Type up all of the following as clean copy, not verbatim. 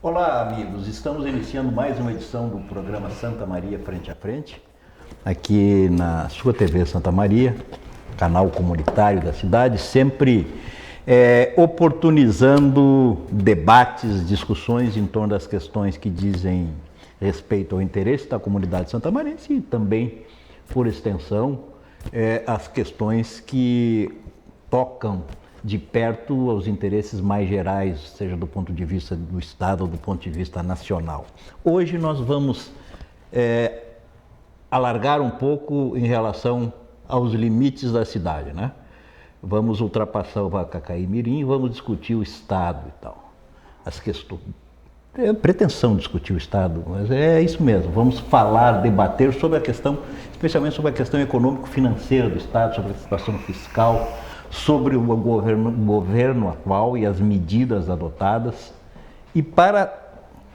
Olá, amigos. Estamos iniciando mais uma edição do programa Santa Maria Frente a Frente, aqui na sua TV Santa Maria, canal comunitário da cidade, sempre oportunizando debates, discussões em torno das questões que dizem respeito ao interesse da comunidade santamarense e também, por extensão, as questões que tocam de perto aos interesses mais gerais, seja do ponto de vista do Estado ou do ponto de vista nacional. Hoje nós vamos alargar um pouco em relação aos limites da cidade, né? Vamos ultrapassar o Vacacaí Mirim e vamos discutir o Estado e tal. As questões. É pretensão de discutir o Estado, mas é isso mesmo. Vamos falar, debater sobre a questão, especialmente sobre a questão econômico-financeira do Estado, sobre a situação fiscal, sobre o governo atual e as medidas adotadas. E para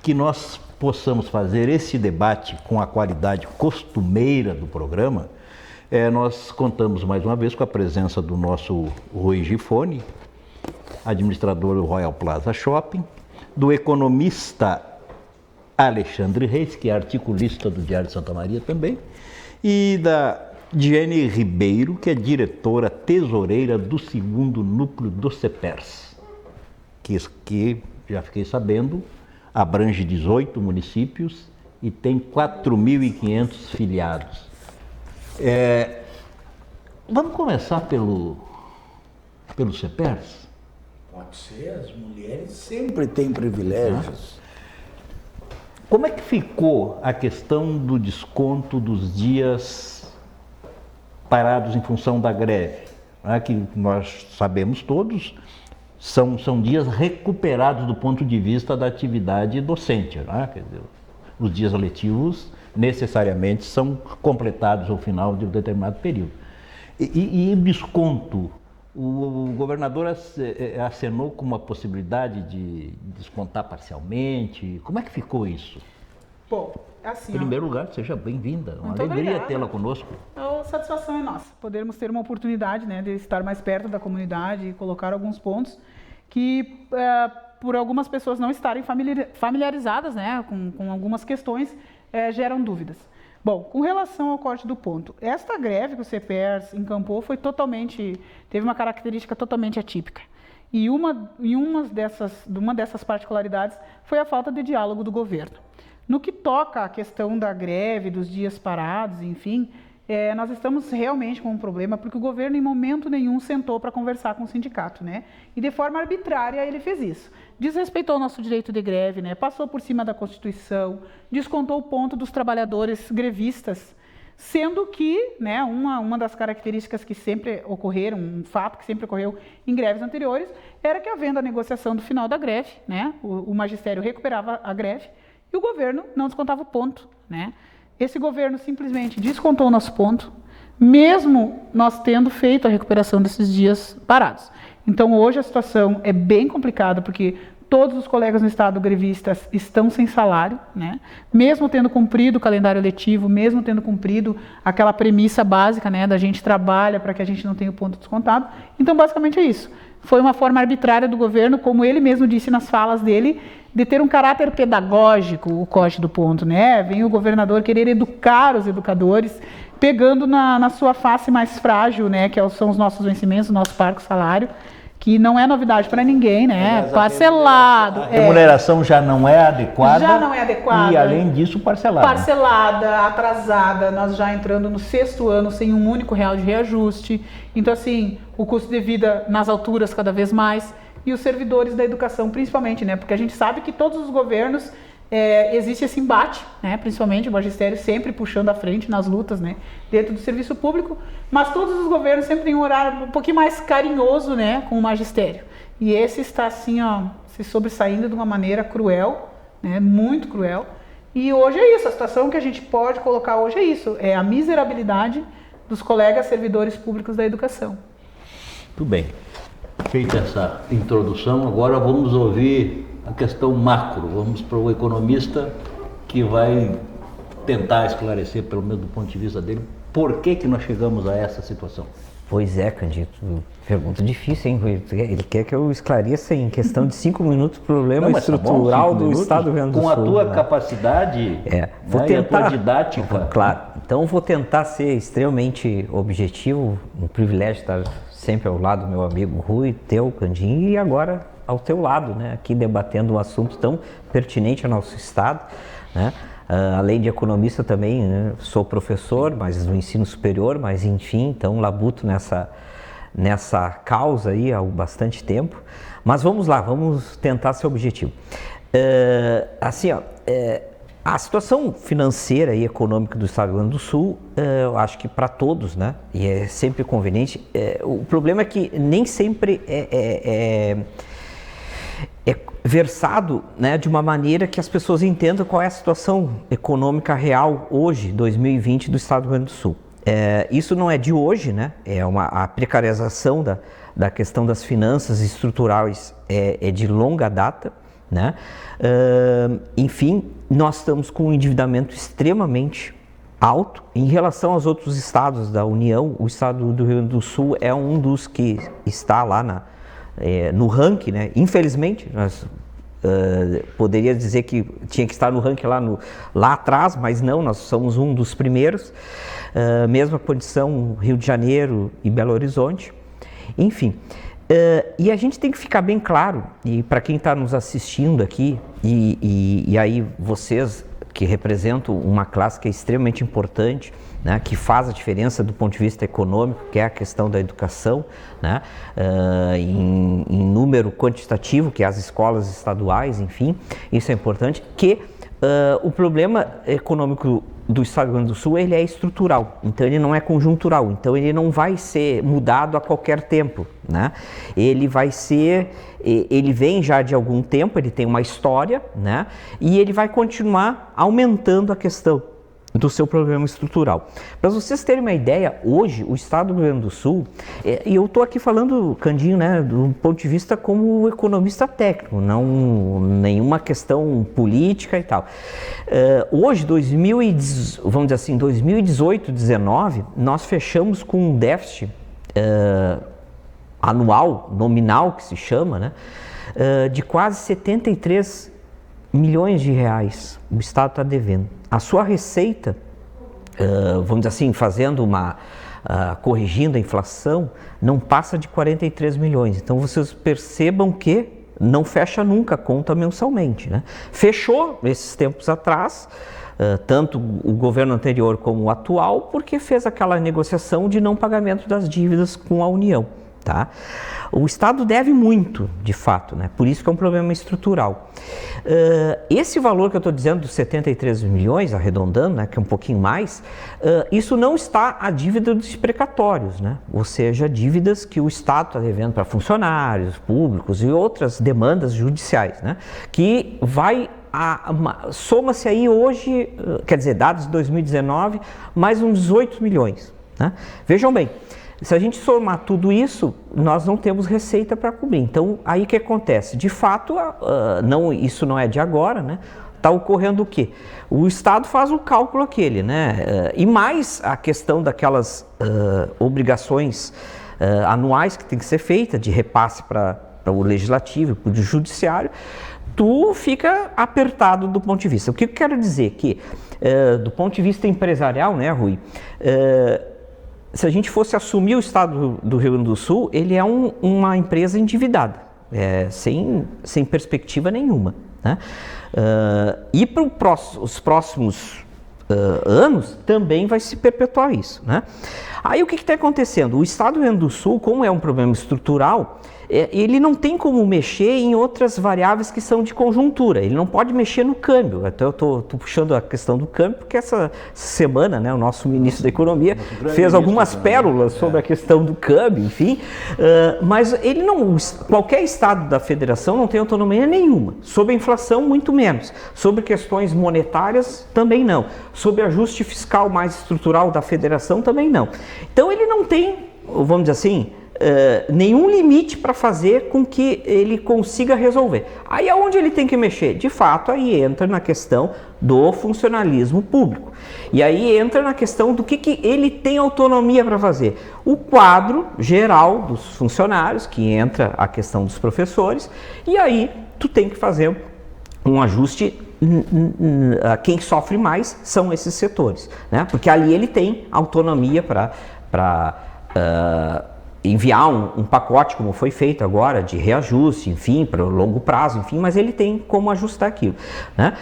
que nós possamos fazer esse debate com a qualidade costumeira do programa, nós contamos mais uma vez com a presença do nosso Rui Gifone, administrador do Royal Plaza Shopping, do economista Alexandre Reis, que é articulista do Diário de Santa Maria também, e da Diane Ribeiro, que é diretora tesoureira do 2º núcleo do CEPERS, que já fiquei sabendo, abrange 18 municípios e tem 4.500 filiados. Vamos começar pelo CEPERS? Pode ser, as mulheres sempre têm privilégios. Como é que ficou a questão do desconto dos dias parados em função da greve, né, que nós sabemos todos, são dias recuperados do ponto de vista da atividade docente, né? Quer dizer, os dias letivos necessariamente são completados ao final de um determinado período. E o desconto, o governador acenou com uma possibilidade de descontar parcialmente. Como é que ficou isso? Bom, assim, em primeiro lugar, seja bem-vinda. Uma alegria tê-la conosco. A satisfação é nossa, podermos ter uma oportunidade, né, de estar mais perto da comunidade e colocar alguns pontos que, por algumas pessoas não estarem familiarizadas, né, com algumas questões, geram dúvidas. Bom, com relação ao corte do ponto, esta greve que o CEPERS encampou teve uma característica totalmente atípica. E uma dessas particularidades foi a falta de diálogo do governo. No que toca à questão da greve, dos dias parados, enfim, nós estamos realmente com um problema porque o governo em momento nenhum sentou para conversar com o sindicato, né? E de forma arbitrária ele fez isso. Desrespeitou o nosso direito de greve, né? Passou por cima da Constituição, descontou o ponto dos trabalhadores grevistas, sendo que, né, uma das características que sempre ocorreram, um fato que sempre ocorreu em greves anteriores, era que havendo a negociação do final da greve, né, o magistério recuperava a greve, e o governo não descontava o ponto, né? Esse governo simplesmente descontou o nosso ponto, mesmo nós tendo feito a recuperação desses dias parados. Então, hoje a situação é bem complicada, porque todos os colegas no estado grevistas estão sem salário, né? Mesmo tendo cumprido o calendário letivo, mesmo tendo cumprido aquela premissa básica, né, da gente trabalha para que a gente não tenha o ponto descontado. Então, basicamente é isso. Foi uma forma arbitrária do governo, como ele mesmo disse nas falas dele, de ter um caráter pedagógico, o corte do ponto, né? Vem o governador querer educar os educadores, pegando na sua face mais frágil, né? Que são os nossos vencimentos, o nosso parco salário, que não é novidade para ninguém, né? Parcelado. A remuneração já não é adequada. Já não é adequada. E, além disso, parcelada. Parcelada, atrasada, nós já entrando no 6º ano sem um único real de reajuste. Então, assim, o custo de vida nas alturas cada vez mais. E os servidores da educação, principalmente, né? Porque a gente sabe que todos os governos existe esse embate, né? Principalmente o magistério sempre puxando à frente nas lutas, né? Dentro do serviço público, mas todos os governos sempre têm um horário um pouquinho mais carinhoso, né? Com o magistério. E esse está assim, ó, se sobressaindo de uma maneira cruel, né? Muito cruel. E hoje é isso, a situação que a gente pode colocar hoje é isso, é a miserabilidade dos colegas servidores públicos da educação. Muito bem. Feita essa introdução, agora vamos ouvir a questão macro. Vamos para o economista que vai tentar esclarecer, pelo menos do ponto de vista dele, Por que nós chegamos a essa situação? Pois é, Candido, pergunta difícil, hein, Rui? Ele quer que eu esclareça em questão de 5 minutos o problema estrutural do Estado do Rio Grande do Sul. Com a tua capacidade vou tentar, e a tua didática. Claro, então vou tentar ser extremamente objetivo, um privilégio estar sempre ao lado do meu amigo Rui, teu, Candinho, e agora ao teu lado, né, aqui debatendo um assunto tão pertinente ao nosso Estado, né? Além de economista também, né, sou professor, mas no ensino superior, mas enfim, então labuto nessa causa aí há bastante tempo. Mas vamos lá, vamos tentar ser objetivo. A situação financeira e econômica do Estado do Rio Grande do Sul, eu acho que para todos, né, e é sempre conveniente, o problema é que nem sempre é versado, né, de uma maneira que as pessoas entendam qual é a situação econômica real hoje, 2020, do Estado do Rio Grande do Sul. Isso não é de hoje, né? A precarização da questão das finanças estruturais é de longa data, né? Enfim, nós estamos com um endividamento extremamente alto em relação aos outros estados da União. O Estado do Rio Grande do Sul é um dos que está lá no ranking, né? Infelizmente, nós poderia dizer que tinha que estar no ranking lá atrás, mas não, nós somos um dos primeiros. Mesma condição Rio de Janeiro e Belo Horizonte. Enfim, e a gente tem que ficar bem claro, e para quem está nos assistindo aqui, e aí vocês que representam uma classe que é extremamente importante, né, que faz a diferença do ponto de vista econômico, que é a questão da educação, né, em número quantitativo, que é as escolas estaduais, enfim, isso é importante, que o problema econômico do Estado do Rio Grande do Sul, ele é estrutural, então ele não é conjuntural, então ele não vai ser mudado a qualquer tempo, né? Ele vem já de algum tempo, ele tem uma história, né? E ele vai continuar aumentando a questão do seu problema estrutural. Para vocês terem uma ideia, hoje o Estado do Rio Grande do Sul, e eu estou aqui falando, Candinho, né, do ponto de vista como economista técnico, não nenhuma questão política e tal. Hoje, vamos dizer assim, 2018, 2019, nós fechamos com um déficit anual, nominal que se chama, né, de quase 73 milhões de reais o Estado está devendo. A sua receita, vamos dizer assim, corrigindo a inflação, não passa de 43 milhões. Então vocês percebam que não fecha nunca a conta mensalmente, né? Fechou esses tempos atrás, tanto o governo anterior como o atual, porque fez aquela negociação de não pagamento das dívidas com a União. Tá? O Estado deve muito, de fato, né? Por isso que é um problema estrutural. Esse valor que eu estou dizendo dos 73 milhões, arredondando, né, que é um pouquinho mais, isso não está a dívida dos precatórios, né? Ou seja, dívidas que o Estado está devendo para funcionários públicos e outras demandas judiciais, né? Que soma-se aí hoje, quer dizer, dados de 2019, mais uns 18 milhões. Né? Vejam bem, se a gente somar tudo isso, nós não temos receita para cobrir. Então, aí o que acontece? De fato, isso não é de agora, né? Está ocorrendo o quê? O Estado faz o cálculo aquele, né? E mais a questão daquelas obrigações anuais que tem que ser feita, de repasse para o Legislativo, para o Judiciário, tu fica apertado do ponto de vista. O que eu quero dizer? Que, do ponto de vista empresarial, né, Rui? Se a gente fosse assumir o Estado do Rio Grande do Sul, ele é uma empresa endividada, sem perspectiva nenhuma. Né? E para os próximos anos também vai se perpetuar isso. Né? Aí o que está acontecendo? O Estado do Rio Grande do Sul, como é um problema estrutural, ele não tem como mexer em outras variáveis que são de conjuntura, ele não pode mexer no câmbio. Até eu estou puxando a questão do câmbio, porque essa semana, né, o nosso ministro da Economia fez algumas pérolas sobre a questão do câmbio, enfim, mas qualquer estado da federação não tem autonomia nenhuma, sobre a inflação muito menos, sobre questões monetárias também não, sobre ajuste fiscal mais estrutural da federação também não. Então ele não tem, vamos dizer assim, nenhum limite para fazer com que ele consiga resolver. Aí aonde ele tem que mexer? De fato, aí entra na questão do funcionalismo público. E aí entra na questão do que ele tem autonomia para fazer. O quadro geral dos funcionários, que entra a questão dos professores, e aí tu tem que fazer um ajuste. Quem sofre mais são esses setores, né? Porque ali ele tem autonomia para enviar um pacote, como foi feito agora, de reajuste, enfim, para o longo prazo, enfim, mas ele tem como ajustar aquilo, né?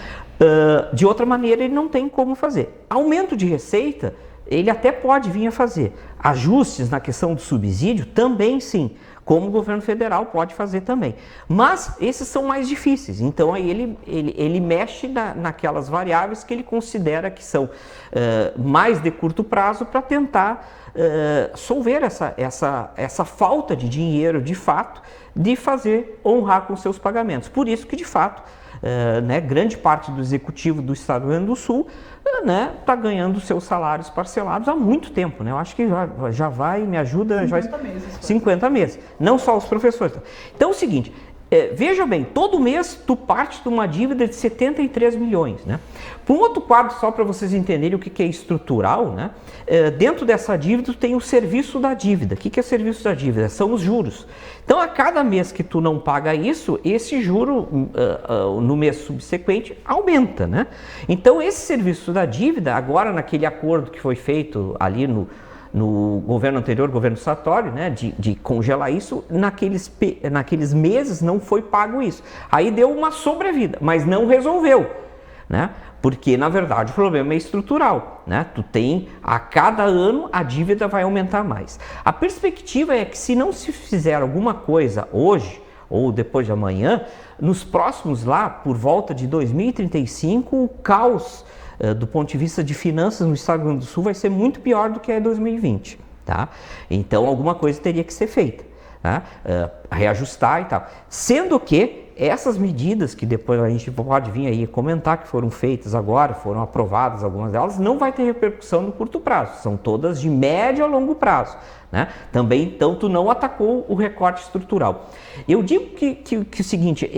De outra maneira, ele não tem como fazer. Aumento de receita, ele até pode vir a fazer. Ajustes na questão do subsídio, também sim, como o governo federal pode fazer também. Mas esses são mais difíceis, então aí ele mexe naquelas variáveis que ele considera que são mais de curto prazo para tentar solver essa falta de dinheiro de fato de fazer honrar com seus pagamentos. Por isso que de fato né, grande parte do executivo do Estado do Rio Grande do Sul está ganhando seus salários parcelados há muito tempo, né? Eu acho que já vai, me ajuda... 50 meses. 50 meses, não só os professores. Então é o seguinte, veja bem, todo mês tu parte de uma dívida de 73 milhões, né? Por um outro quadro, só para vocês entenderem o que é estrutural, né? Dentro dessa dívida tu tem o serviço da dívida. O que é serviço da dívida? São os juros. Então a cada mês que tu não paga isso, esse juro no mês subsequente aumenta, né? Então esse serviço da dívida, agora naquele acordo que foi feito ali no governo anterior, governo Sartori, né, de congelar isso, naqueles meses não foi pago isso. Aí deu uma sobrevida, mas não resolveu, né? Porque, na verdade, o problema é estrutural, né? Tu tem, a cada ano, a dívida vai aumentar mais. A perspectiva é que se não se fizer alguma coisa hoje, ou depois de amanhã, nos próximos lá, por volta de 2035, o caos do ponto de vista de finanças no Estado do Rio Grande do Sul vai ser muito pior do que é 2020, tá? Então alguma coisa teria que ser feita, tá? Reajustar e tal. Sendo que essas medidas que depois a gente pode vir aí comentar que foram feitas agora, foram aprovadas algumas delas, não vai ter repercussão no curto prazo, são todas de médio a longo prazo, né? Também, então, tu não atacou o recorte estrutural. Eu digo que o seguinte,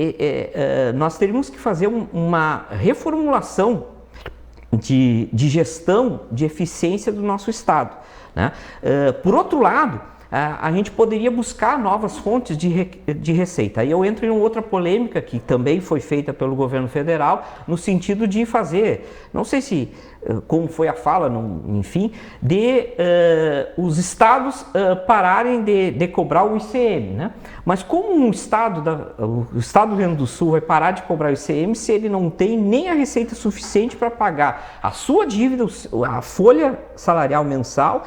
nós teríamos que fazer uma reformulação de gestão de eficiência do nosso Estado, né? Por outro lado, a gente poderia buscar novas fontes de receita. Aí eu entro em outra polêmica que também foi feita pelo governo federal, no sentido de fazer, não sei se, como foi a fala, enfim, de os estados pararem de cobrar o ICM, né? Mas como o Estado do Rio Grande do Sul vai parar de cobrar o ICM se ele não tem nem a receita suficiente para pagar a sua dívida, a folha salarial mensal,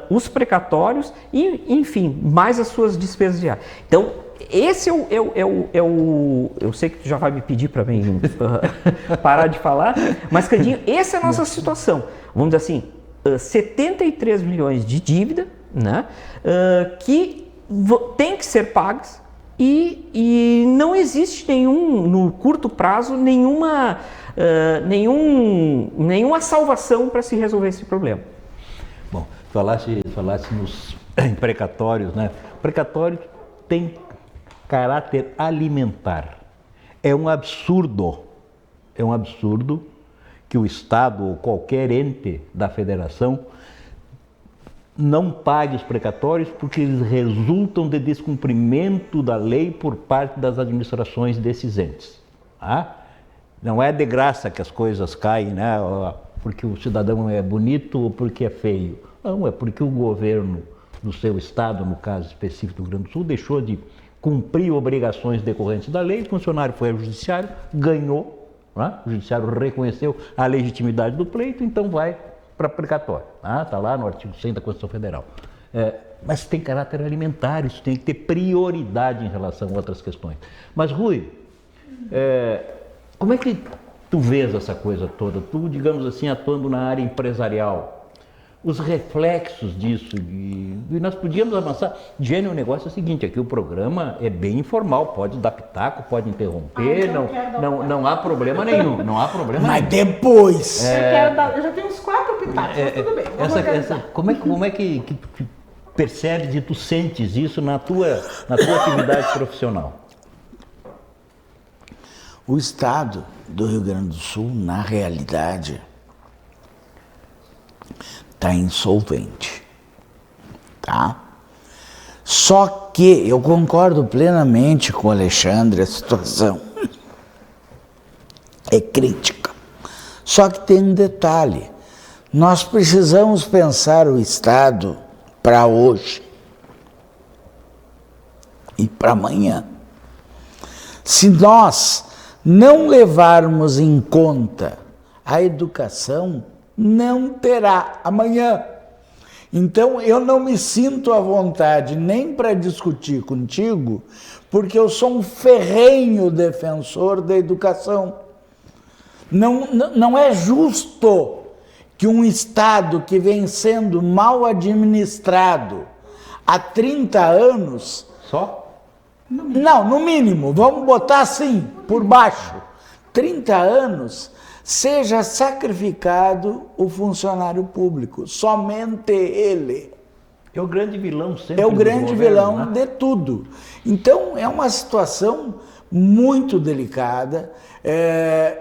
os precatórios e, enfim, mais as suas despesas diárias. Então, esse eu sei que tu já vai me pedir para mim parar de falar, mas, Candinho, essa é a nossa situação. Vamos dizer assim, 73 milhões de dívida, né, que tem que ser pagas e não existe no curto prazo nenhuma salvação para se resolver esse problema. Bom, falasse nos precatórios, né? O precatório tem caráter alimentar. É um absurdo que o Estado ou qualquer ente da federação não pague os precatórios porque eles resultam de descumprimento da lei por parte das administrações desses entes. Tá? Não é de graça que as coisas caem, né? Porque o cidadão é bonito ou porque é feio. Não, é porque o governo do seu estado, no caso específico do Rio Grande do Sul, deixou de cumprir obrigações decorrentes da lei, o funcionário foi ao judiciário, ganhou, né? O judiciário reconheceu a legitimidade do pleito, então vai para precatório. Está lá no artigo 100 da Constituição Federal. Mas tem caráter alimentar, isso tem que ter prioridade em relação a outras questões. Mas, Rui, como é que tu vês essa coisa toda? Tu, digamos assim, atuando na área empresarial, os reflexos disso, e nós podíamos avançar. Gênio, o negócio é o seguinte, aqui o programa é bem informal, pode dar pitaco, pode interromper, não há problema nenhum, Mas depois... Eu já tenho uns 4 pitacos, mas tudo bem. Como é que percebes e tu sentes isso na tua atividade profissional? O estado do Rio Grande do Sul, na realidade, está insolvente, tá? Só que eu concordo plenamente com o Alexandre, a situação é crítica. Só que tem um detalhe, nós precisamos pensar o estado para hoje e para amanhã. Se nós não levarmos em conta a educação, não terá amanhã. Então eu não me sinto à vontade nem para discutir contigo, porque eu sou um ferrenho defensor da educação. Não é justo que um Estado que vem sendo mal administrado há 30 anos... Só? Não, no mínimo, vamos botar assim, por baixo. 30 anos seja sacrificado o funcionário público, somente ele. É o grande vilão sempre. É o do grande governo, vilão, né? de tudo. Então, é uma situação muito delicada.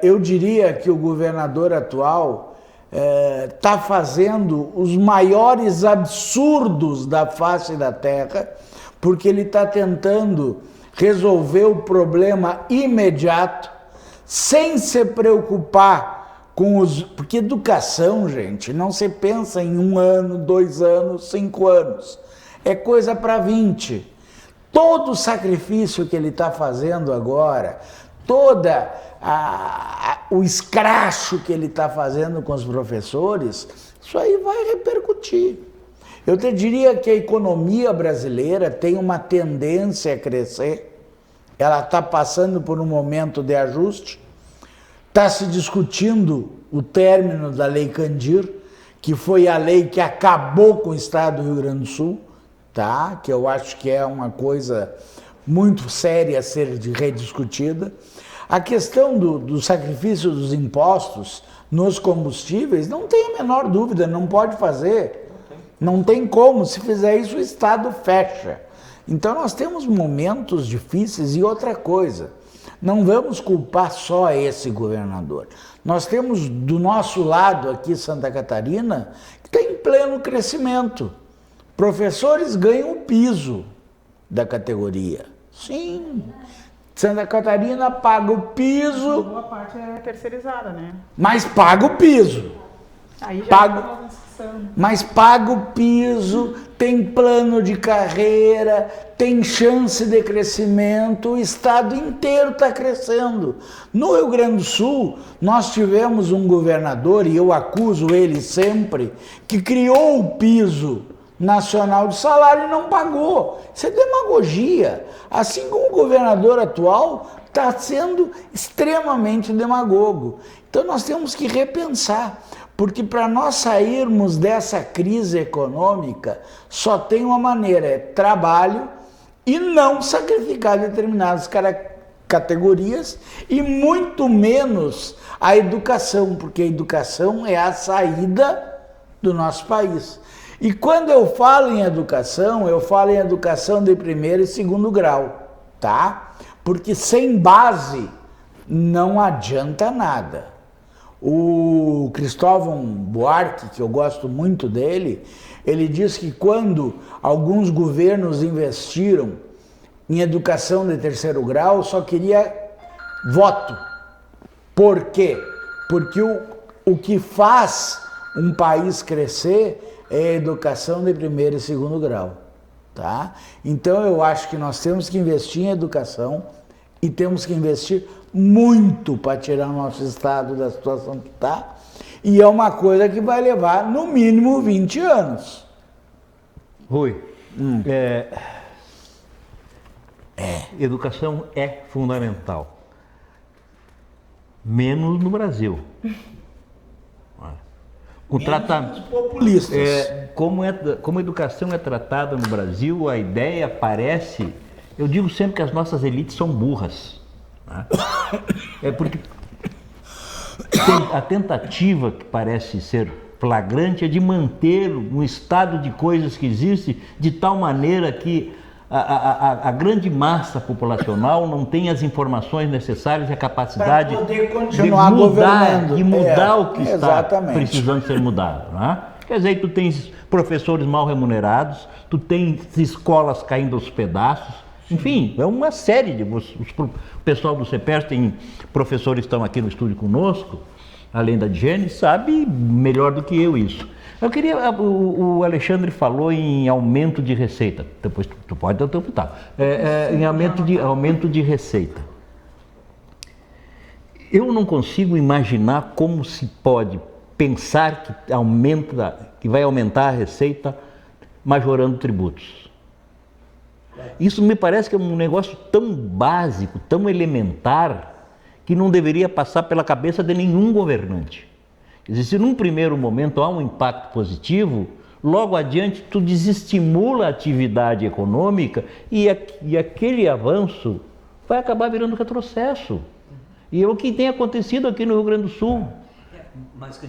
Eu diria que o governador atual está fazendo os maiores absurdos da face da terra, porque ele está tentando resolver o problema imediato, sem se preocupar com os... Porque educação, gente, não se pensa em 1 ano, 2 anos, 5 anos. É coisa para 20. Todo o sacrifício que ele está fazendo agora, toda o escracho que ele está fazendo com os professores, isso aí vai repercutir. Eu te diria que a economia brasileira tem uma tendência a crescer, ela está passando por um momento de ajuste, está se discutindo o término da Lei Candir, que foi a lei que acabou com o estado do Rio Grande do Sul, tá? Que eu acho que é uma coisa muito séria a ser rediscutida. A questão do sacrifício dos impostos nos combustíveis, não tem a menor dúvida, não pode fazer. Não tem como, se fizer isso o Estado fecha. Então nós temos momentos difíceis e outra coisa, não vamos culpar só esse governador. Nós temos do nosso lado aqui Santa Catarina, que está em pleno crescimento. Professores ganham o piso da categoria. Sim, Santa Catarina paga o piso. Boa parte é terceirizada, né? Mas paga o piso. Aí já Pago. tá uma discussão. Mas paga o piso, tem plano de carreira, tem chance de crescimento, o estado inteiro está crescendo. No Rio Grande do Sul, nós tivemos um governador, e eu acuso ele sempre, que criou o piso nacional de salário e não pagou. Isso é demagogia. Assim como o governador atual está sendo extremamente demagogo. Então nós temos que repensar. Porque para nós sairmos dessa crise econômica, só tem uma maneira, é trabalho e não sacrificar determinadas categorias e muito menos a educação, porque a educação é a saída do nosso país. E quando eu falo em educação de 1º e 2º grau, tá? Porque sem base não adianta nada. O Cristóvão Buarque, que eu gosto muito dele, ele diz que quando alguns governos investiram em educação de 3º grau, só queria voto. Por quê? Porque o que faz um país crescer é a educação de 1º e 2º grau. Tá? Então eu acho que nós temos que investir em educação e temos que investir muito para tirar o nosso estado da situação que está, e é uma coisa que vai levar no mínimo 20 anos. Rui, educação é fundamental, menos no Brasil. O tratamento Populistas. como a educação é tratada no Brasil, a ideia parece, eu digo sempre que as nossas elites são burras. Né? É porque a tentativa que parece ser flagrante é de manter um estado de coisas que existe de tal maneira que a grande massa populacional não tem as informações necessárias e a capacidade de mudar o que está precisando ser mudado. Né? Quer dizer, tu tens professores mal remunerados, tu tens escolas caindo aos pedaços, enfim, é uma série de... O pessoal do CEPERS tem professores que estão aqui no estúdio conosco, além da Diane, sabe melhor do que eu isso. Eu queria, o Alexandre falou em aumento de receita, depois tu pode interpretar, em aumento de receita. Eu não consigo imaginar como se pode pensar que vai aumentar a receita majorando tributos. Isso me parece que é um negócio tão básico, tão elementar, que não deveria passar pela cabeça de nenhum governante. Quer dizer, se num primeiro momento há um impacto positivo, logo adiante tu desestimula a atividade econômica e aquele avanço vai acabar virando retrocesso. E é o que tem acontecido aqui no Rio Grande do Sul. Mas,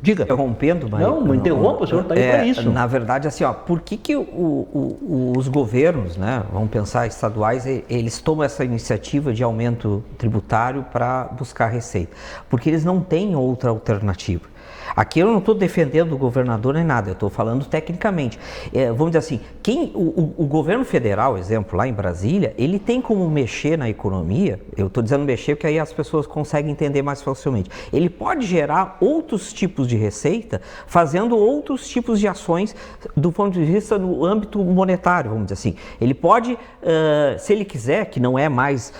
diga. Interrompendo, mas... Não interrompa, o senhor está aí para isso. Na verdade, assim, ó, por que os governos, né, vamos pensar estaduais, eles tomam essa iniciativa de aumento tributário para buscar receita? Porque eles não têm outra alternativa. Aqui eu não estou defendendo o governador nem nada, eu estou falando tecnicamente. Vamos dizer assim, o governo federal, exemplo, lá em Brasília, ele tem como mexer na economia, eu estou dizendo mexer porque aí as pessoas conseguem entender mais facilmente. Ele pode gerar outros tipos de receita, fazendo outros tipos de ações do ponto de vista no âmbito monetário, vamos dizer assim. Ele pode, se ele quiser, que não é mais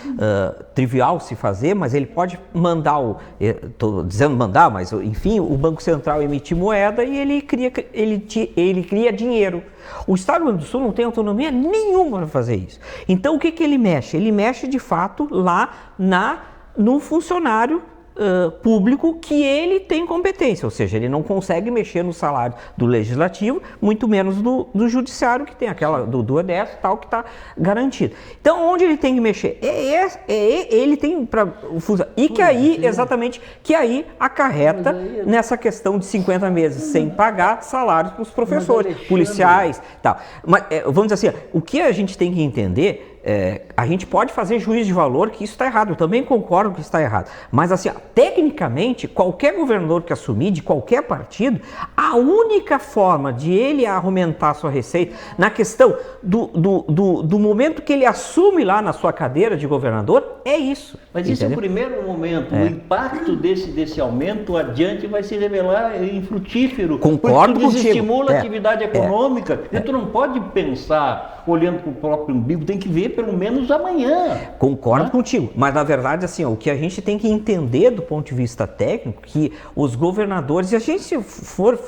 trivial se fazer, mas ele pode mandar, estou dizendo mandar, mas enfim, o Banco Central emite moeda e ele cria dinheiro. O Estado do Rio Grande do Sul não tem autonomia nenhuma para fazer isso. Então o que ele mexe? Ele mexe de fato lá no funcionário público que ele tem competência, ou seja, ele não consegue mexer no salário do legislativo, muito menos do judiciário, que tem aquela do EDES e tal, que está garantido. Então, onde ele tem que mexer? Ele tem para funcionar. E que aí, exatamente, que aí acarreta nessa questão de 50 meses sem pagar salários para os professores, policiais e tal. Mas, vamos dizer assim, o que a gente tem que entender... a gente pode fazer juízo de valor que isso está errado, eu também concordo que isso está errado, mas assim, tecnicamente, qualquer governador que assumir, de qualquer partido, a única forma de ele aumentar a sua receita, na questão do momento que ele assume lá na sua cadeira de governador, é isso. Mas isso é o primeiro momento, o impacto desse aumento adiante vai se revelar infrutífero. Concordo contigo. Desestimula a atividade econômica, e tu não pode pensar olhando para o próprio umbigo, tem que ver pelo menos amanhã. Concordo contigo, mas na verdade assim, o que a gente tem que entender do ponto de vista técnico, que os governadores, e a gente se for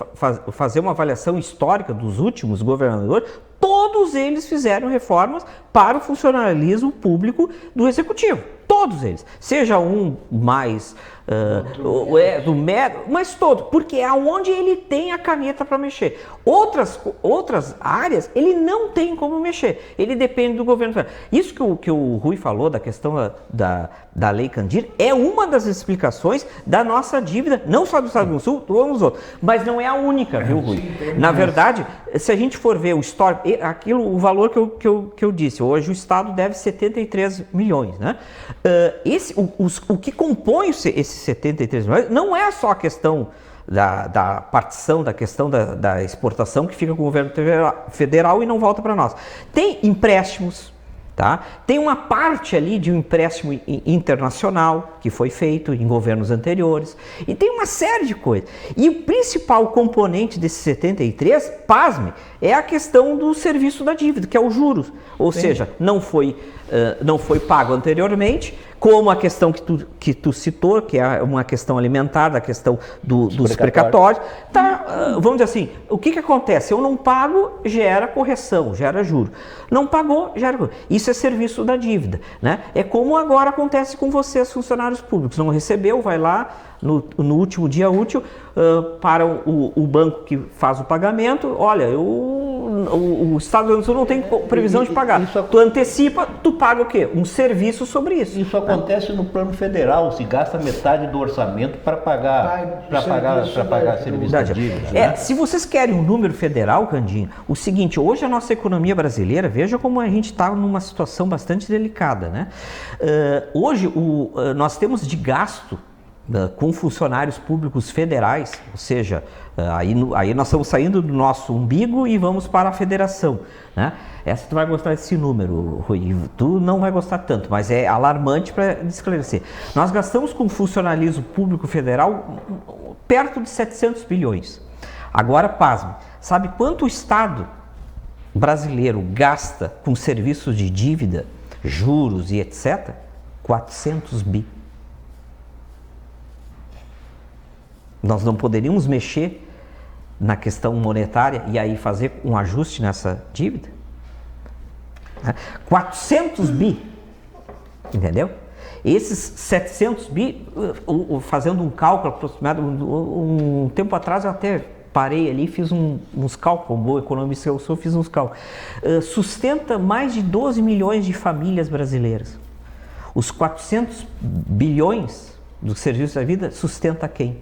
fazer uma avaliação histórica dos últimos governadores, todos eles fizeram reformas para o funcionalismo público do executivo. Todos eles. Seja um mais do médio, mas todo. Porque é onde ele tem a caneta para mexer. Outras áreas, ele não tem como mexer. Ele depende do governo federal. Isso que o Rui falou da questão da Lei Candir é uma das explicações da nossa dívida, não só do Estado do Sul, todos os outros. Mas não é a única, viu, Rui? Na verdade, se a gente for ver o histórico, o valor que eu disse, hoje o Estado deve 73 milhões, né? O que compõe esses 73 milhões não é só a questão da partição, da questão da exportação que fica com o governo federal e não volta para nós. Tem empréstimos, tá? Tem uma parte ali de um empréstimo internacional que foi feito em governos anteriores e tem uma série de coisas. E o principal componente desses 73, pasme, é a questão do serviço da dívida, que é os juros. Ou seja, não foi pago anteriormente, como a questão que tu citou, que é uma questão alimentar, da questão dos precatórios. Tá, vamos dizer assim, o que acontece? Eu não pago, gera correção, gera juro. Não pagou, gera correção. Isso é serviço da dívida, né? É como agora acontece com vocês, funcionários públicos. Não recebeu, vai lá no último dia útil para o banco que faz o pagamento. Olha, eu o Estado do Rio Grande do Sul não tem previsão de pagar. Tu antecipa, tu paga o quê? Um serviço sobre isso. Isso acontece no plano federal, se gasta metade do orçamento para pagar serviço da dívida. Né? Se vocês querem um número federal, Candinho, o seguinte, hoje a nossa economia brasileira, veja como a gente está numa situação bastante delicada, né? Hoje nós temos de gasto com funcionários públicos federais, ou seja, aí nós estamos saindo do nosso umbigo e vamos para a federação, né? Essa tu vai gostar desse número, Rui, tu não vai gostar tanto, mas é alarmante para esclarecer. Nós gastamos com funcionalismo público federal perto de 700 bilhões. Agora, pasme, sabe quanto o Estado brasileiro gasta com serviços de dívida, juros e etc? 400 bi. Nós não poderíamos mexer na questão monetária e aí fazer um ajuste nessa dívida? 400 bi, entendeu? Esses 700 bi, fazendo um cálculo aproximado, um tempo atrás eu até parei ali e fiz uns cálculos, como bom economista eu sou, fiz uns cálculos. Sustenta mais de 12 milhões de famílias brasileiras. Os 400 bilhões do serviço da vida sustenta quem?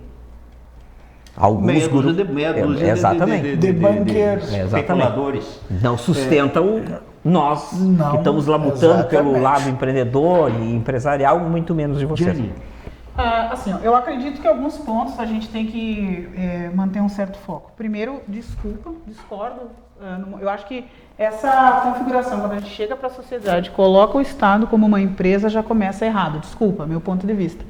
Alguns grupos de banqueiros, especuladores. Não sustenta nós que estamos labutando pelo lado empreendedor e empresarial, muito menos de vocês. Assim, eu acredito que alguns pontos a gente tem que manter um certo foco. Primeiro, discordo. Eu acho que essa configuração, quando a gente chega para a sociedade, coloca o Estado como uma empresa, já começa errado. Desculpa, meu ponto de vista.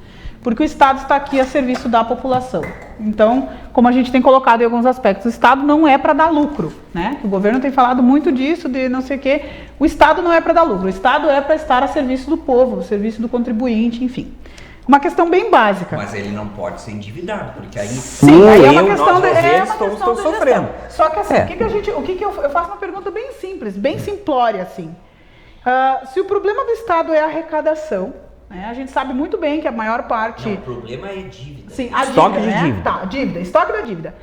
Porque o Estado está aqui a serviço da população. Então, como a gente tem colocado em alguns aspectos, o Estado não é para dar lucro, né? O governo tem falado muito disso, de não sei o quê. O Estado não é para dar lucro, o Estado é para estar a serviço do povo, a serviço do contribuinte, enfim. Uma questão bem básica. Mas ele não pode ser endividado, porque aí aí é uma questão estamos sofrendo. Só que assim, eu faço uma pergunta bem simples, bem simplória assim. Se o problema do Estado é a arrecadação, né, a gente sabe muito bem que a maior parte... Não, o problema é dívida. Sim, a estoque dívida, de dívida. Tá, dívida, estoque da dívida.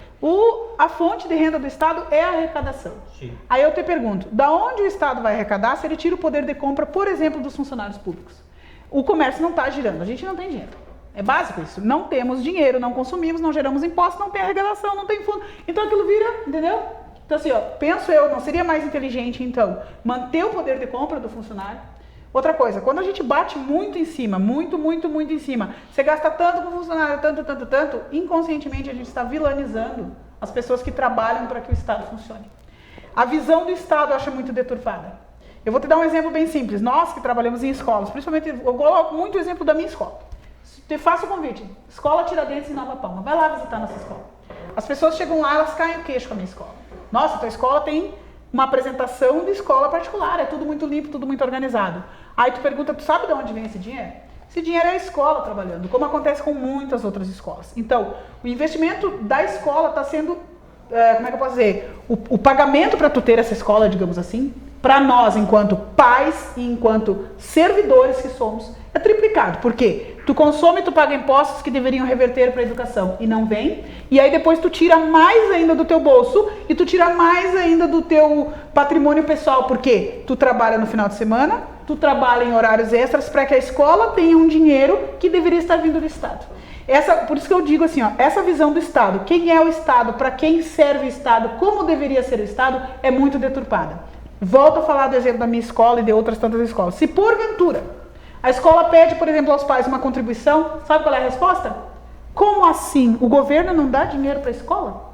A fonte de renda do Estado é a arrecadação. Sim. Aí eu te pergunto, da onde o Estado vai arrecadar se ele tira o poder de compra, por exemplo, dos funcionários públicos? O comércio não está girando, a gente não tem dinheiro. É básico isso. Não temos dinheiro, não consumimos, não geramos impostos, não tem arrecadação, não tem fundo. Então aquilo vira, entendeu? Então assim, penso eu, não seria mais inteligente então manter o poder de compra do funcionário? Outra coisa, quando a gente bate muito em cima, muito em cima, você gasta tanto com o funcionário, tanto, inconscientemente a gente está vilanizando as pessoas que trabalham para que o Estado funcione. A visão do Estado eu acho muito deturpada. Eu vou te dar um exemplo bem simples. Nós que trabalhamos em escolas, principalmente, eu coloco muito o exemplo da minha escola. Te faço o convite, Escola Tiradentes em Nova Palma, vai lá visitar nossa escola. As pessoas chegam lá, elas caem o queixo com a minha escola. Nossa, tua escola tem uma apresentação de escola particular, é tudo muito limpo, tudo muito organizado. Aí tu pergunta, tu sabe de onde vem esse dinheiro? Esse dinheiro é a escola trabalhando, como acontece com muitas outras escolas. Então, o investimento da escola está sendo, como é que eu posso dizer, o pagamento para tu ter essa escola, digamos assim, para nós, enquanto pais e enquanto servidores que somos, é triplicado. Por quê? Tu consome, tu paga impostos que deveriam reverter para a educação e não vem. E aí depois tu tira mais ainda do teu bolso e tu tira mais ainda do teu patrimônio pessoal. Por quê? Tu trabalha no final de semana, tu trabalha em horários extras para que a escola tenha um dinheiro que deveria estar vindo do Estado. Por isso que eu digo assim, essa visão do Estado, quem é o Estado, para quem serve o Estado, como deveria ser o Estado, é muito deturpada. Volto a falar do exemplo da minha escola e de outras tantas escolas. Se porventura a escola pede, por exemplo, aos pais uma contribuição, sabe qual é a resposta? Como assim? O governo não dá dinheiro para a escola?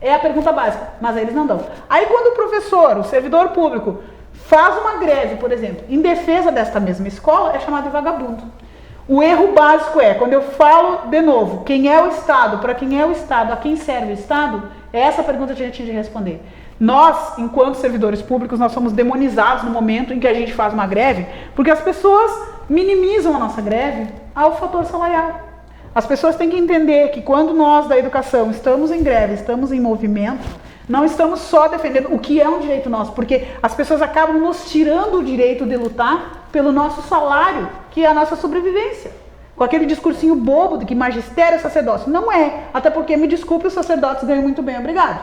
É a pergunta básica, mas eles não dão. Aí quando o professor, o servidor público, faz uma greve, por exemplo, em defesa desta mesma escola, é chamado de vagabundo. O erro básico é, quando eu falo de novo, quem é o Estado, para quem é o Estado, a quem serve o Estado, é essa pergunta que a gente tinha de responder. Nós, enquanto servidores públicos, nós somos demonizados no momento em que a gente faz uma greve, porque as pessoas minimizam a nossa greve ao fator salarial. As pessoas têm que entender que quando nós da educação estamos em greve, estamos em movimento, não estamos só defendendo o que é um direito nosso, porque as pessoas acabam nos tirando o direito de lutar pelo nosso salário, que é a nossa sobrevivência. com aquele discursinho bobo de que magistério é sacerdócio. Não é. Até porque, me desculpe, os sacerdotes ganham muito bem, obrigado.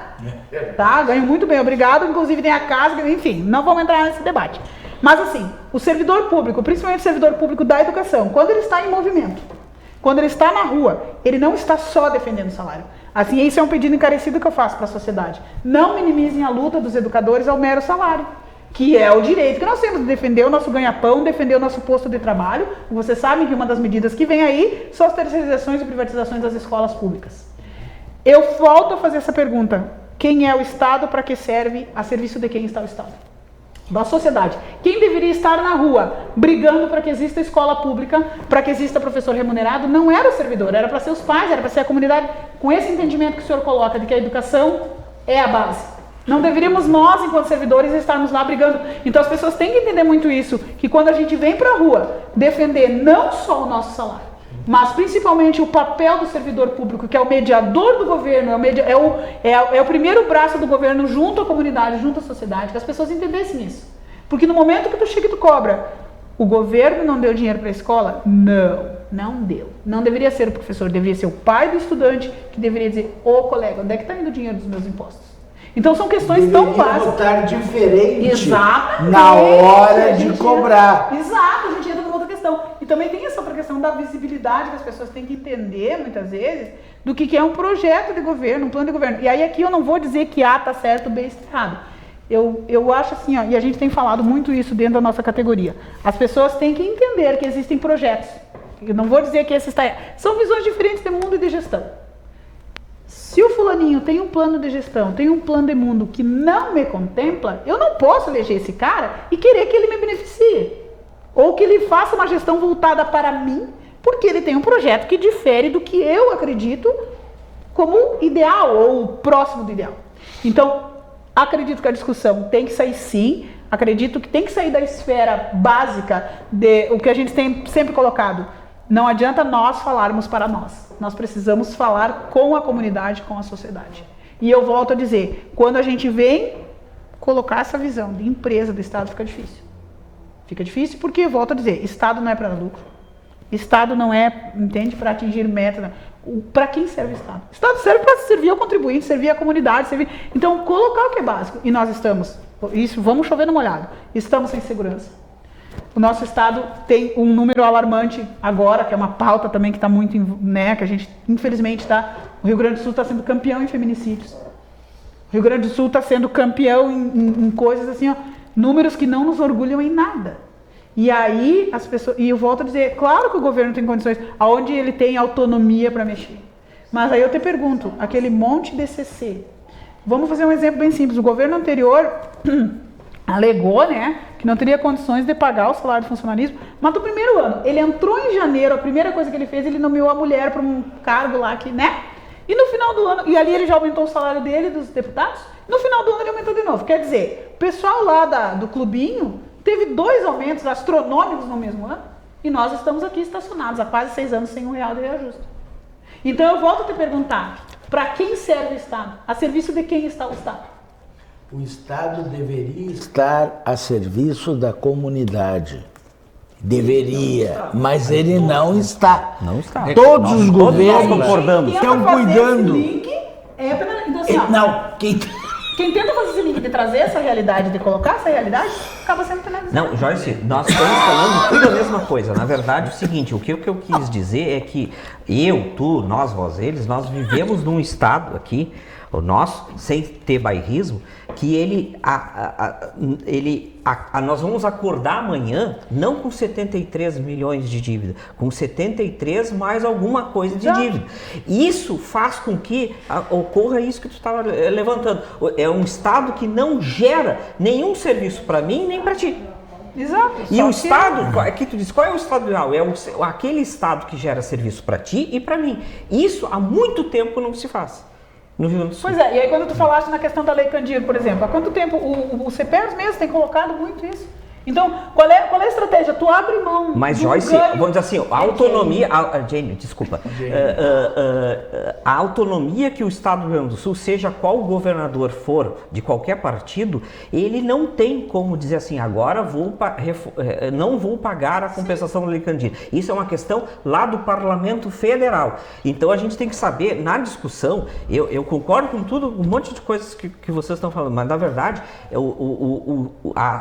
Tá? Ganham muito bem, obrigado. Inclusive tem a casa, enfim, não vamos entrar nesse debate. Mas assim, o servidor público, principalmente o servidor público da educação, quando ele está em movimento, quando ele está na rua, ele não está só defendendo o salário. Assim, isso é um pedido encarecido que eu faço para a sociedade. Não minimizem a luta dos educadores ao mero salário, que é o direito que nós temos de defender o nosso ganha-pão, defender o nosso posto de trabalho. Vocês sabem que uma das medidas que vem aí são as terceirizações e privatizações das escolas públicas. Eu volto a fazer essa pergunta. Quem é o Estado, para que serve, a serviço de quem está o Estado? Da sociedade. Quem deveria estar na rua brigando para que exista escola pública, para que exista professor remunerado, não era o servidor, era para ser os pais, era para ser a comunidade, com esse entendimento que o senhor coloca de que a educação é a base. Não deveríamos nós, enquanto servidores, estarmos lá brigando. Então as pessoas têm que entender muito isso, que quando a gente vem para a rua defender não só o nosso salário, mas principalmente o papel do servidor público, que é o mediador do governo, é o primeiro braço do governo junto à comunidade, junto à sociedade, que as pessoas entendessem isso. Porque no momento que tu chega e tu cobra, o governo não deu dinheiro para a escola? Não deu. Não deveria ser o professor, deveria ser o pai do estudante que deveria dizer, ô colega, onde é que está indo o dinheiro dos meus impostos? Então são questões tão básicas. Votar diferente. Exatamente. Na hora de cobrar. Exato, a gente entra numa outra questão. E também tem essa outra questão da visibilidade, que as pessoas têm que entender, muitas vezes, do que é um projeto de governo, um plano de governo. E aí aqui eu não vou dizer que A está certo, B está errado. Eu acho assim, ó, e a gente tem falado muito isso dentro da nossa categoria. As pessoas têm que entender que existem projetos. Eu não vou dizer que esse está errado. São visões diferentes de mundo e de gestão. Se o fulaninho tem um plano de gestão, tem um plano de mundo que não me contempla, eu não posso eleger esse cara e querer que ele me beneficie. Ou que ele faça uma gestão voltada para mim, porque ele tem um projeto que difere do que eu acredito como ideal ou próximo do ideal. Então, acredito que a discussão tem que sair sim, acredito que tem que sair da esfera básica de o que a gente tem sempre colocado. Não adianta nós falarmos para nós. Nós precisamos falar com a comunidade, com a sociedade. E eu volto a dizer, quando a gente vem colocar essa visão de empresa do Estado, fica difícil. Fica difícil porque, volto a dizer, Estado não é para lucro. Estado não é, entende, para atingir meta. Para quem serve o Estado? O Estado serve para servir ao contribuinte, servir à comunidade, servir... Então, colocar o que é básico. E nós estamos, isso, vamos chover no molhado, estamos sem segurança. O nosso estado tem um número alarmante agora, que é uma pauta também que está muito, né, que a gente, infelizmente, está... O Rio Grande do Sul está sendo campeão em feminicídios. O Rio Grande do Sul está sendo campeão em coisas assim, ó, números que não nos orgulham em nada. E aí, as pessoas... E eu volto a dizer, claro que o governo tem condições, aonde ele tem autonomia para mexer. Mas aí eu te pergunto, aquele monte de CC... Vamos fazer um exemplo bem simples. O governo anterior... alegou, né, que não teria condições de pagar o salário de funcionalismo, mas do primeiro ano, ele entrou em janeiro, a primeira coisa que ele fez, ele nomeou a mulher para um cargo lá que, né, e no final do ano, e ali ele já aumentou o salário dele, dos deputados, no final do ano ele aumentou de novo. Quer dizer, o pessoal lá do clubinho teve 2 aumentos astronômicos no mesmo ano, e nós estamos aqui estacionados há quase 6 anos sem R$1 de reajuste. Então eu volto a te perguntar, para quem serve o Estado? A serviço de quem está o Estado? O Estado deveria estar a serviço da comunidade. Deveria, mas ele não está. Não está. Todos os governos concordamos. estão cuidando. Então, assim, ó, Não, quem tenta fazer esse link de trazer essa realidade, de colocar essa realidade, acaba sendo penalizado. Não, Joyce, nós estamos falando tudo a mesma coisa. Na verdade, é o seguinte, o que eu quis dizer é que eu, tu, nós, vós, eles, nós vivemos num estado aqui, o nosso, sem ter bairrismo, que nós vamos acordar amanhã não com 73 milhões de dívida, com 73 mais alguma coisa de dívida. Isso faz com que ocorra isso que tu estava levantando. É um Estado que não gera nenhum serviço para mim nem para ti. Exato. E o Estado, aqui tu diz, qual é o Estado ideal? É aquele Estado que gera serviço para ti e para mim. Isso há muito tempo não se faz. No Rio Grande do Sul. Pois é, e aí quando tu falaste na questão da Lei Candir, por exemplo, há quanto tempo o CEPERS mesmo tem colocado muito isso? Então, qual é a estratégia? Tu abre mão. Mas, do Joyce, ganho. vamos dizer assim, a autonomia. Jane, desculpa. A autonomia que o Estado do Rio Grande do Sul, seja qual governador for de qualquer partido, ele não tem como dizer assim, agora não vou pagar a compensação do Licandino. Isso é uma questão lá do Parlamento Federal. Então a gente tem que saber, na discussão, eu concordo com tudo, um monte de coisas que vocês estão falando, mas na verdade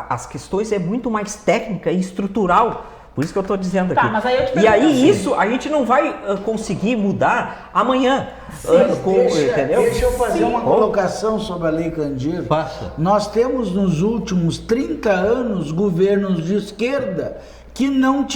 as questões é muito mais técnica e estrutural. Por isso que eu estou dizendo aqui. Tá, mas aí eu te E pergunto aí assim, isso a gente não vai conseguir mudar amanhã. Entendeu? Deixa eu fazer uma colocação sobre a Lei Candir. Faça. Nós temos nos últimos 30 anos governos de esquerda que não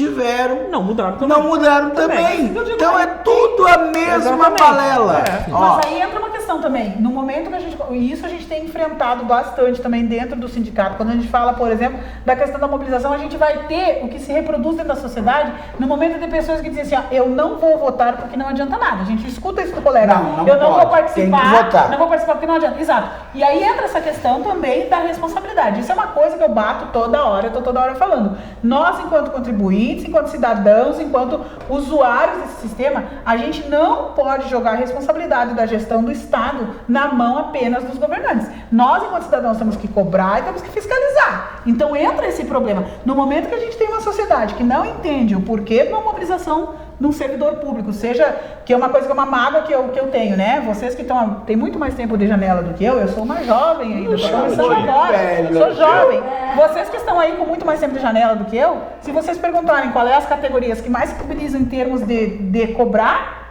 mudaram também. Então é tudo a mesma Exatamente. balela. Mas aí entra uma questão também. No momento que isso a gente tem enfrentado bastante também dentro do sindicato. Quando a gente fala, por exemplo, da questão da mobilização, a gente vai ter o que se reproduz dentro da sociedade no momento de pessoas que dizem assim, ó, eu não vou votar porque não adianta nada. A gente escuta isso do colega. Eu não vou participar. Tem que votar. Não vou participar porque não adianta. Exato. E aí entra essa questão também da responsabilidade. Isso é uma coisa que eu bato toda hora, eu tô toda hora falando. Nós, enquanto contribuintes, enquanto cidadãos, enquanto usuários desse sistema, a gente não pode jogar a responsabilidade da gestão do Estado na mão apenas dos governantes. Nós, enquanto cidadãos, temos que cobrar e temos que fiscalizar. Então entra esse problema. No momento que a gente tem uma sociedade que não entende o porquê de uma mobilização de um servidor público, seja que é uma coisa que é uma mágoa que eu tenho, né? Vocês que têm muito mais tempo de janela do que eu sou mais jovem ainda, estou começando agora, sou jovem. Vocês que estão aí com muito mais tempo de janela do que eu, se vocês perguntarem qual é as categorias que mais se mobilizam em termos de cobrar,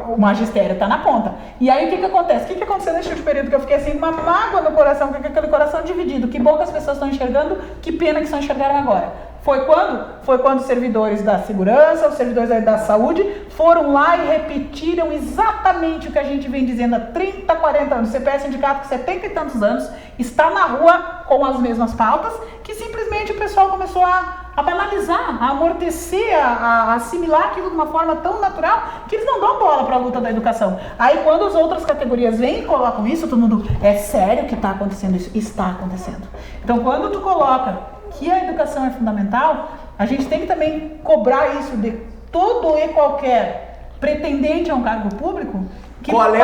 o magistério está na ponta. E aí o que acontece? O que aconteceu nesse último período que eu fiquei assim, uma mágoa no coração, com aquele coração dividido. Que bom que as pessoas estão enxergando, que pena que só enxergaram agora. Foi quando? Foi quando os servidores da segurança, os servidores da saúde foram lá e repetiram exatamente o que a gente vem dizendo há 30, 40 anos. O CPS Sindicato com 70 e tantos anos está na rua com as mesmas pautas, que simplesmente o pessoal começou a banalizar, a amortecer, a assimilar aquilo de uma forma tão natural que eles não dão bola para a luta da educação. Aí quando as outras categorias vêm e colocam isso, todo mundo, é sério que está acontecendo isso? Está acontecendo. Então quando tu coloca que a educação é fundamental, a gente tem que também cobrar isso de todo e qualquer pretendente a um cargo público que pare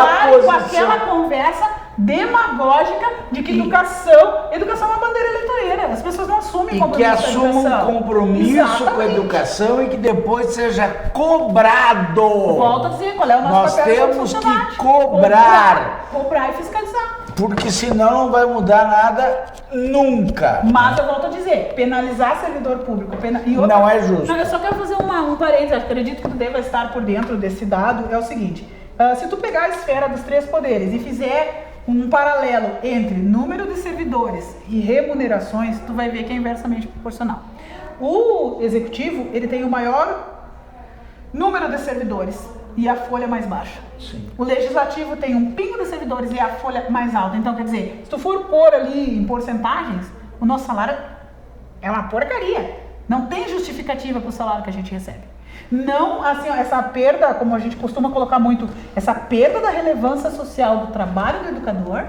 com aquela conversa demagógica de que educação é uma bandeira eleitoreira. As pessoas não assumem compromisso com a educação. E que assumam um compromisso com a educação e que depois seja cobrado. Volto a dizer, qual é o nosso papel? Nós temos que cobrar. Cobrar e fiscalizar. Porque senão não vai mudar nada nunca. Mas eu volto a dizer, penalizar servidor público não é justo. Não, eu só quero fazer um parênteses, acredito que tu deva estar por dentro desse dado, é o seguinte, se tu pegar a esfera dos três poderes e fizer um paralelo entre número de servidores e remunerações, tu vai ver que é inversamente proporcional. O executivo, ele tem o maior número de servidores e a folha mais baixa. Sim. O legislativo tem um pingo de servidores e a folha mais alta. Então, quer dizer, se tu for pôr ali em porcentagens, o nosso salário é uma porcaria. Não tem justificativa para o salário que a gente recebe. Não, assim, ó, essa perda, como a gente costuma colocar muito, essa perda da relevância social do trabalho do educador,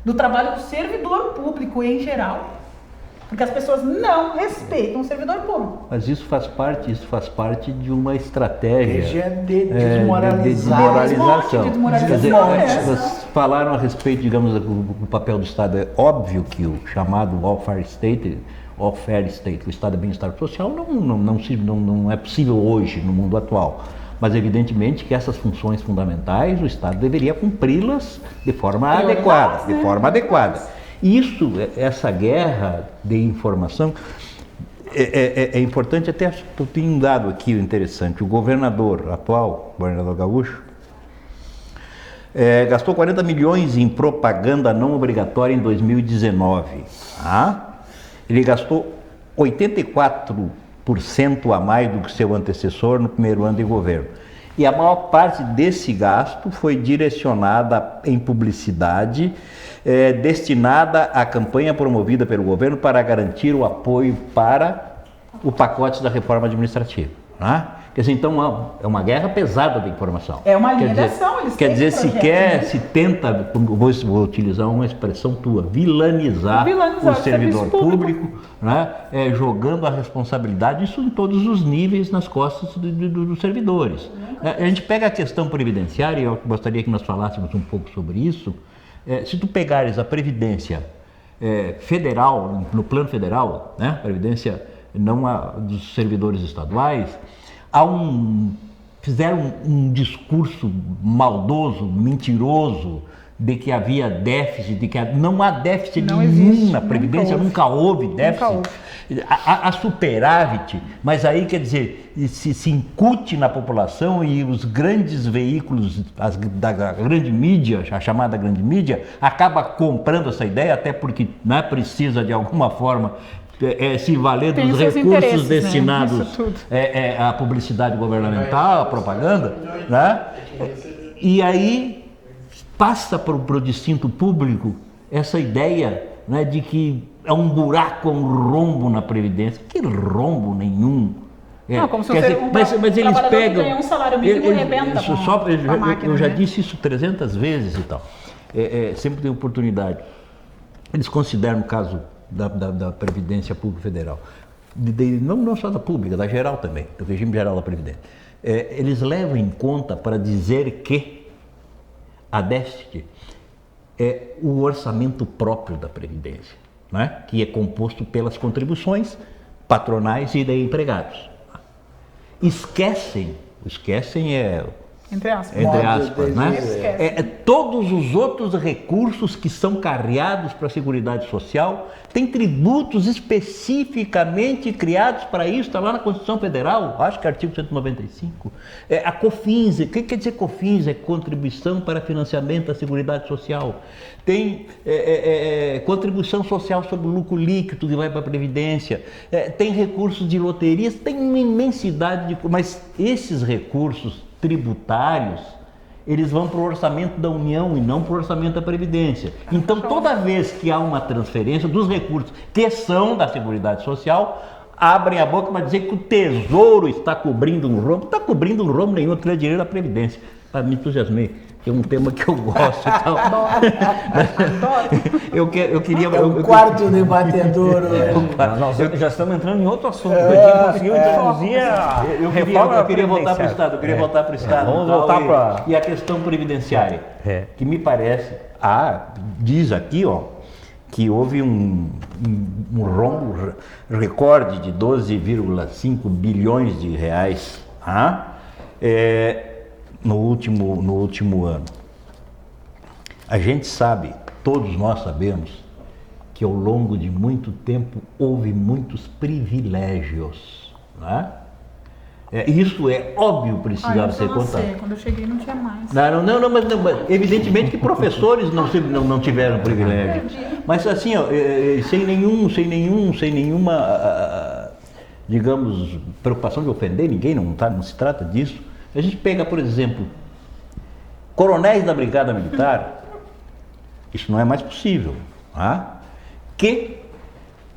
do trabalho do servidor público em geral, porque as pessoas não respeitam o servidor público. Mas isso faz parte de uma estratégia de desmoralização. Quer dizer, vocês falaram a respeito, digamos, do papel do Estado. É óbvio que o chamado welfare state, o Estado de bem-estar social, não é possível hoje no mundo atual. Mas evidentemente que essas funções fundamentais o Estado deveria cumpri-las de forma adequada. Isso, essa guerra de informação, é importante, até eu tenho um dado aqui interessante. O governador atual, o governador Gaúcho, gastou 40 milhões em propaganda não obrigatória em 2019. Ele gastou 84% a mais do que seu antecessor no primeiro ano de governo. E a maior parte desse gasto foi direcionada em publicidade, destinada à campanha promovida pelo governo para garantir o apoio para o pacote da reforma administrativa. Quer dizer, então é uma guerra pesada da informação. É uma linha de ação, eles Quer têm dizer, projeto, se tenta, vou utilizar uma expressão tua, vilanizar o servidor público, né, jogando a responsabilidade, isso em todos os níveis, nas costas dos servidores. A gente pega a questão previdenciária, e eu gostaria que nós falássemos um pouco sobre isso. Se tu pegares a Previdência federal, no plano federal, né, Previdência não a dos servidores estaduais, fizeram um discurso maldoso, mentiroso, de que havia déficit, de que não há déficit nenhum na Previdência, nunca houve déficit. Há superávit, mas aí quer dizer, se incute na população e os grandes veículos da grande mídia, a chamada grande mídia, acaba comprando essa ideia, até porque, né, precisa de alguma forma se valer dos recursos destinados, né, à publicidade governamental, à propaganda, né? E aí passa para o distinto público essa ideia, né, de que é um buraco, um rombo na Previdência. Que rombo nenhum. Não, como se mas eles pegam ganha um salário mínimo e arrebenta a máquina, eu já né? disse isso 300 vezes e tal. Sempre tem oportunidade. Eles consideram o caso da Previdência Pública Federal, não só da pública, da geral também, do regime geral da Previdência. Eles levam em conta para dizer que a déficit é o orçamento próprio da Previdência, né? Que é composto pelas contribuições patronais e de empregados. Esquecem entre aspas, né? Todos os outros recursos que são carreados para a Seguridade Social, tem tributos especificamente criados para isso, está lá na Constituição Federal, acho que é artigo 195. A COFINS, o que quer dizer COFINS? É Contribuição para Financiamento da Seguridade Social. Tem contribuição social sobre o lucro líquido que vai para a Previdência, tem recursos de loterias, tem uma imensidade mas esses recursos tributários, eles vão para o orçamento da União e não para o orçamento da Previdência. Então, toda vez que há uma transferência dos recursos que são da Seguridade Social, abrem a boca para dizer que o Tesouro está cobrindo um rombo. Não está cobrindo um rombo nenhum, aquilo é dinheiro da Previdência. Me entusiasmei. É um tema que eu gosto e tal. Eu queria... o quarto debatedor. Nós já estamos entrando em outro assunto. A gente conseguiu introduzir a reforma. Eu queria voltar para o Estado. Vamos voltar para... E a questão previdenciária, que me parece... diz aqui, que houve um rombo recorde de 12,5 bilhões de reais. No último ano. A gente sabe, todos nós sabemos, que ao longo de muito tempo houve muitos privilégios, né? Isso é óbvio, precisava ser contado. Quando eu cheguei não tinha mais. Mas evidentemente que professores não tiveram privilégio. Mas assim, sem nenhuma, digamos, preocupação de ofender ninguém, não se trata disso. A gente pega, por exemplo, coronéis da Brigada Militar, isso não é mais possível, que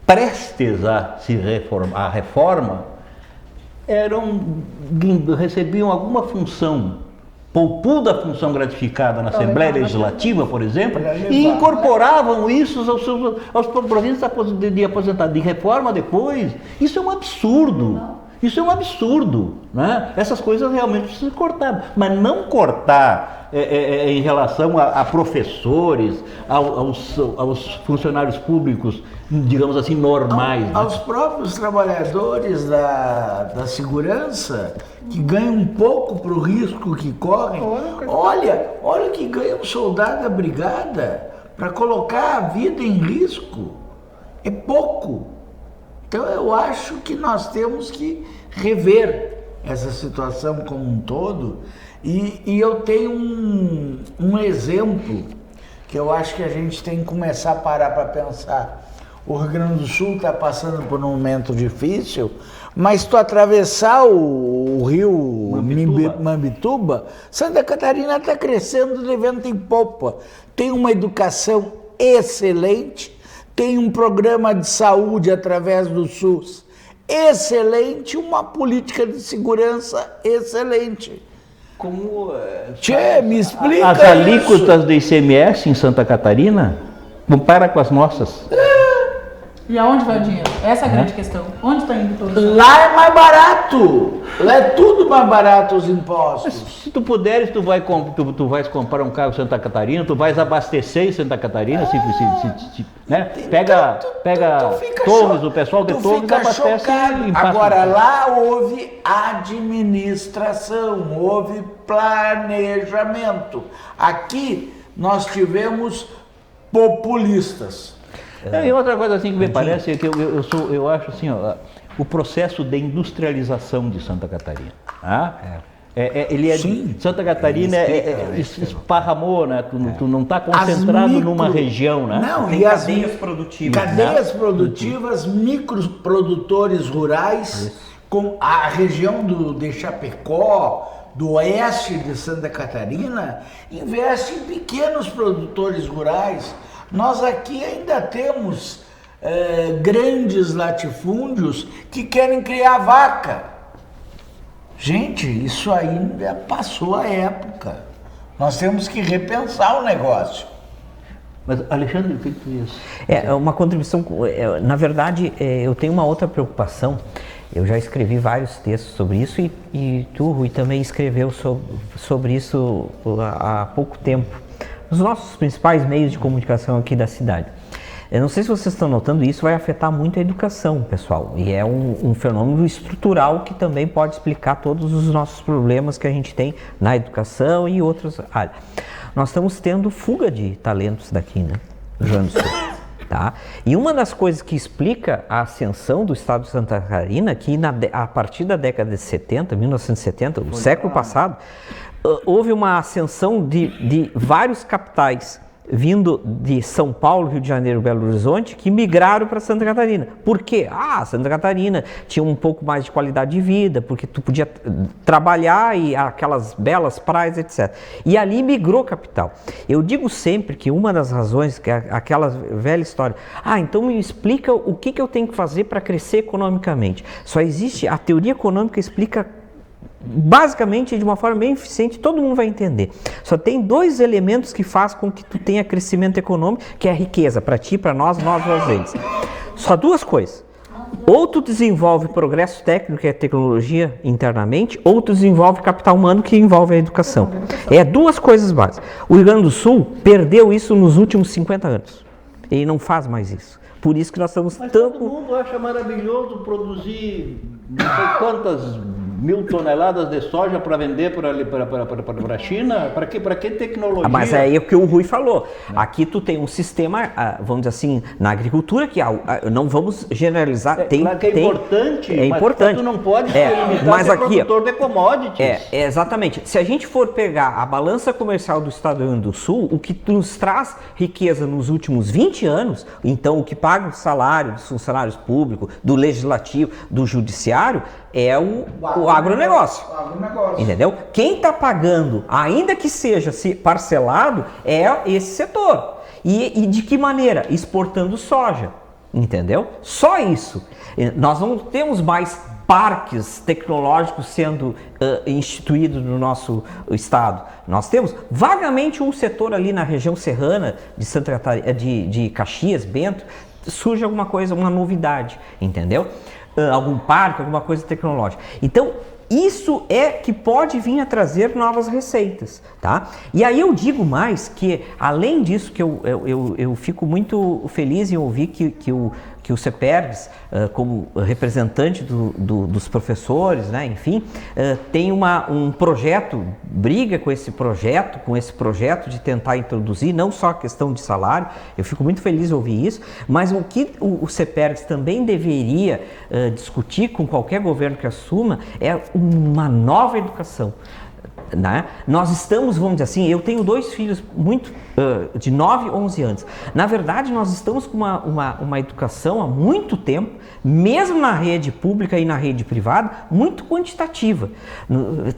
prestes a se reformar, a reforma, recebiam alguma função, poupuda função gratificada na Assembleia Legislativa, por exemplo, e incorporavam isso aos provinhos de aposentadoria, de reforma depois. Isso é um absurdo. Isso é um absurdo, né? Essas coisas realmente precisam ser cortadas, mas não cortar em relação a professores, aos funcionários públicos, digamos assim, normais. Aos próprios trabalhadores da segurança, que ganham um pouco para o risco que correm. Olha o que ganha um soldado da brigada para colocar a vida em risco. É pouco. Então eu acho que nós temos que rever essa situação como um todo e eu tenho um exemplo que eu acho que a gente tem que começar a parar para pensar. O Rio Grande do Sul está passando por um momento difícil, mas se tu atravessar o rio Mambituba, Santa Catarina está crescendo de vento em popa. Tem uma educação excelente, tem um programa de saúde através do SUS excelente, uma política de segurança excelente. Como Tchê, me explica as alíquotas do ICMS em Santa Catarina, compara com as nossas. E aonde vai o dinheiro? Essa é a grande questão. Onde está indo todo o dinheiro? Lá é mais barato. Lá é tudo mais barato os impostos. Se tu puderes, tu vais comprar um carro em Santa Catarina, tu vais abastecer em Santa Catarina, né? Pega Tu fica Torres, o pessoal de tu Torres fica abastece chocado. em Passo Agora, Fundo. lá houve administração, houve planejamento. Aqui nós tivemos populistas. E outra coisa assim que me parece é que eu acho assim, ó, o processo de industrialização de Santa Catarina. Tá? Sim. Santa Catarina esparramou, né? Tu não está concentrado numa região, né? Não, Tem e as cadeias produtivas. Cadeias produtivas, microprodutores rurais, com a região de Chapecó, do oeste de Santa Catarina, investe em pequenos produtores rurais. Nós aqui ainda temos grandes latifúndios que querem criar vaca. Gente, isso ainda passou a época. Nós temos que repensar o negócio. Mas, Alexandre, o que tu ias? É uma contribuição. Na verdade, eu tenho uma outra preocupação. Eu já escrevi vários textos sobre isso e tu, Rui, também escreveu sobre isso há pouco tempo. Os nossos principais meios de comunicação aqui da cidade. Eu não sei se vocês estão notando, isso vai afetar muito a educação, pessoal. E é um fenômeno estrutural que também pode explicar todos os nossos problemas que a gente tem na educação e outras áreas. Nós estamos tendo fuga de talentos daqui, né? No Rio Grande do Sul. Tá? E uma das coisas que explica a ascensão do estado de Santa Catarina, que a partir da década de 70, 1970, o século passado, houve uma ascensão de vários capitais vindo de São Paulo, Rio de Janeiro, Belo Horizonte, que migraram para Santa Catarina. Por quê? Santa Catarina tinha um pouco mais de qualidade de vida, porque tu podia trabalhar e aquelas belas praias, etc. E ali migrou capital. Eu digo sempre que uma das razões, que é aquela velha história, então me explica o que eu tenho que fazer para crescer economicamente. Só existe, a teoria econômica explica basicamente, de uma forma bem eficiente, todo mundo vai entender. Só tem dois elementos que fazem com que tu tenha crescimento econômico, que é a riqueza, para ti, para nós eles. Só duas coisas. Ou tu desenvolve progresso técnico, que é tecnologia internamente, ou tu desenvolve capital humano, que envolve a educação. Duas coisas básicas. O Rio Grande do Sul perdeu isso nos últimos 50 anos. Ele não faz mais isso. Por isso que nós estamos Todo mundo acha maravilhoso produzir não sei quantas 1.000 toneladas de soja para vender para a China. Para que tecnologia? Mas é o que o Rui falou. Aqui tu tem um sistema, vamos dizer assim, na agricultura, que não vamos generalizar. Claro que é importante, é importante. Mas tu não pode ser limitado mas a aqui, produtor de commodities. Exatamente. Se a gente for pegar a balança comercial do Estado do Rio Grande do Sul, o que nos traz riqueza nos últimos 20 anos, então o que paga o salário dos funcionários públicos, do legislativo, do judiciário, é o agronegócio. Entendeu? Quem está pagando, ainda que seja parcelado, é esse setor. E de que maneira? Exportando soja. Entendeu? Só isso. Nós não temos mais parques tecnológicos sendo instituídos no nosso estado. Nós temos vagamente um setor ali na região serrana de Santa Catarina, de Caxias, Bento, surge alguma coisa, uma novidade, entendeu? Algum parque, alguma coisa tecnológica. Então, isso é que pode vir a trazer novas receitas, tá? E aí eu digo mais que, além disso, que eu fico muito feliz em ouvir que o CEPERGS, como representante dos professores, né, enfim, tem um projeto, briga com esse projeto de tentar introduzir não só a questão de salário. Eu fico muito feliz em ouvir isso, mas o que o CEPERGS também deveria discutir com qualquer governo que assuma é uma nova educação. Né? Nós estamos, vamos dizer assim, eu tenho 2 filhos muito de 9, 11 anos. Na verdade, nós estamos com uma educação há muito tempo, mesmo na rede pública e na rede privada, muito quantitativa,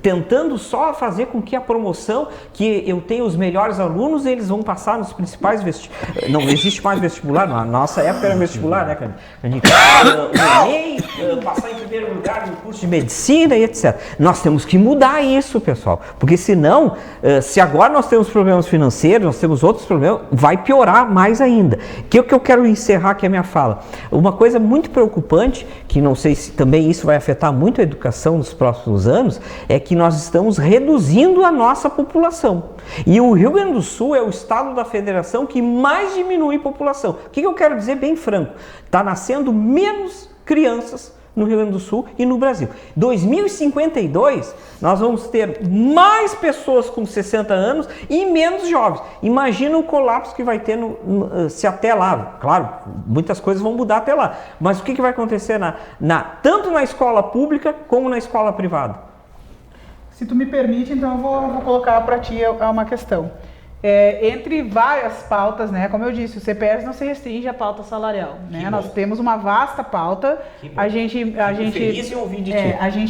tentando só fazer com que a promoção, que eu tenha os melhores alunos, eles vão passar nos principais vestibulares. Não existe mais vestibular, na nossa época era vestibular, né? O Enem, passar em primeiro lugar no curso de medicina e etc. Nós temos que mudar isso, pessoal, porque senão, se agora nós temos problemas financeiros, nós temos outros problemas, vai piorar mais ainda. Que é o que eu quero encerrar aqui a minha fala. Uma coisa muito preocupante, que não sei se também isso vai afetar muito a educação nos próximos anos, é que nós estamos reduzindo a nossa população. E o Rio Grande do Sul é o estado da federação que mais diminui população. O que eu quero dizer bem franco? Está nascendo menos crianças no Rio Grande do Sul e no Brasil. 2052, nós vamos ter mais pessoas com 60 anos e menos jovens. Imagina o colapso que vai ter se até lá. Claro, muitas coisas vão mudar até lá. Mas o que vai acontecer tanto na escola pública como na escola privada? Se tu me permite, então eu vou colocar para ti uma questão. Entre várias pautas, né? Como eu disse, o CPS não se restringe à pauta salarial, né? Nós temos uma vasta pauta. A gente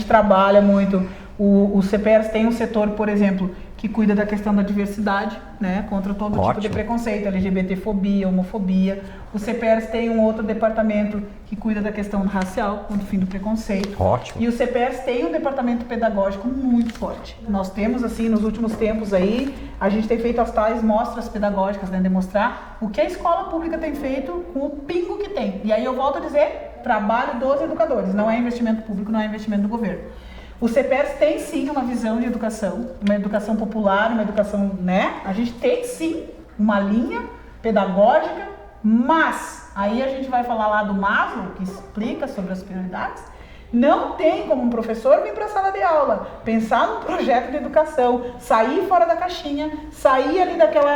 trabalha muito. O CPS tem um setor, por exemplo, que cuida da questão da diversidade, né? Contra todo tipo de preconceito, LGBTfobia, homofobia. O CPS tem um outro departamento que cuida da questão racial, contra o fim do preconceito. Ótimo. E o CPS tem um departamento pedagógico muito forte. Nós temos, assim, nos últimos tempos aí, a gente tem feito as tais mostras pedagógicas, né? Demonstrar o que a escola pública tem feito com o pingo que tem. E aí eu volto a dizer, trabalho dos educadores, não é investimento público, não é investimento do governo. O CPS tem sim uma visão de educação, uma educação popular, uma educação, né? A gente tem sim uma linha pedagógica, mas aí a gente vai falar lá do Maslow, que explica sobre as prioridades. Não tem como um professor vir para a sala de aula, pensar num projeto de educação, sair fora da caixinha, sair ali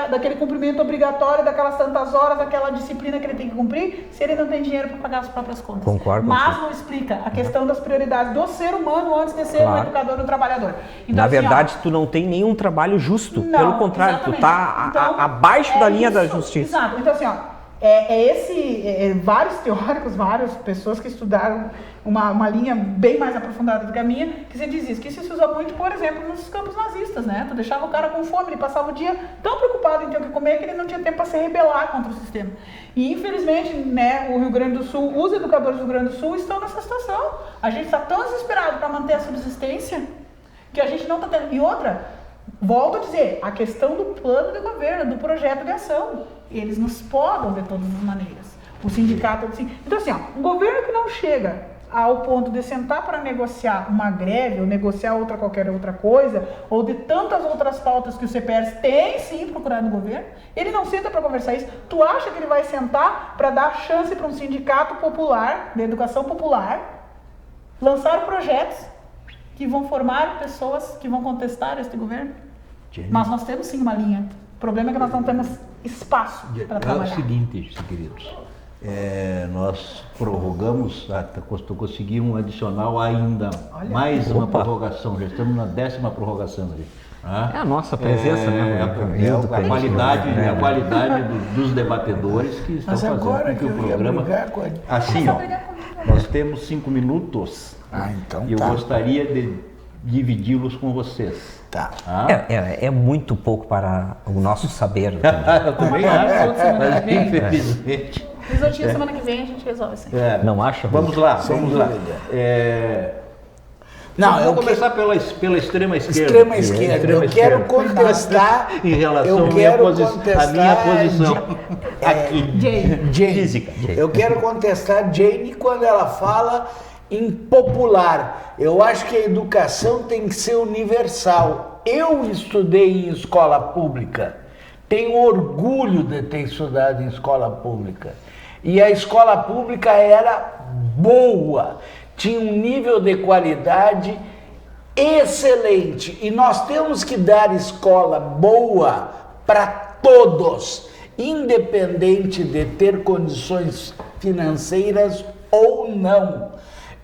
daquele cumprimento obrigatório, daquelas tantas horas, daquela disciplina que ele tem que cumprir, se ele não tem dinheiro para pagar as próprias contas. Concordo. Mas não explica a questão das prioridades do ser humano antes de ser um educador e um trabalhador. Então, na verdade, tu não tem nenhum trabalho justo, pelo contrário, tu está abaixo da linha da justiça. Exato. Então assim, vários teóricos, várias pessoas que estudaram uma linha bem mais aprofundada do que a minha, que se diz isso, que isso se usa muito, por exemplo, nos campos nazistas, né? Tu deixava o cara com fome, ele passava o dia tão preocupado em ter o que comer que ele não tinha tempo para se rebelar contra o sistema. E infelizmente, né, o Rio Grande do Sul, os educadores do Rio Grande do Sul estão nessa situação. A gente está tão desesperado para manter a subsistência que a gente não está tendo. E outra, volto a dizer, a questão do plano de governo, do projeto de ação, eles nos podam de todas as maneiras. O sindicato, assim. Então assim, um governo que não chega ao ponto de sentar para negociar uma greve, ou negociar qualquer outra coisa, ou de tantas outras pautas que o CPS tem sim procurado no governo, ele não senta para conversar isso. Tu acha que ele vai sentar para dar chance para um sindicato popular, de educação popular, lançar projetos que vão formar pessoas que vão contestar este governo? Mas nós temos sim uma linha. O problema é que nós não temos espaço para trabalhar. É o seguinte, queridos, nós prorrogamos, conseguimos um adicional ainda, mais uma prorrogação, já estamos na 10ª prorrogação ali. É a nossa presença, né? A qualidade dos debatedores que estão fazendo com que o programa... Assim, nós temos 5 minutos e eu gostaria de dividi-los com vocês. Tá. É muito pouco para o nosso saber. Eu também acho, mas infelizmente... Risotinho, semana que vem a gente resolve isso aí. Não acha? Vamos lá. Vamos começar pela extrema esquerda. Eu quero contestar em relação à minha posição física. Eu quero contestar Jane quando ela fala em popular. Eu acho que a educação tem que ser universal. Eu estudei em escola pública. Tenho orgulho de ter estudado em escola pública. E a escola pública era boa, tinha um nível de qualidade excelente. E nós temos que dar escola boa para todos, independente de ter condições financeiras ou não.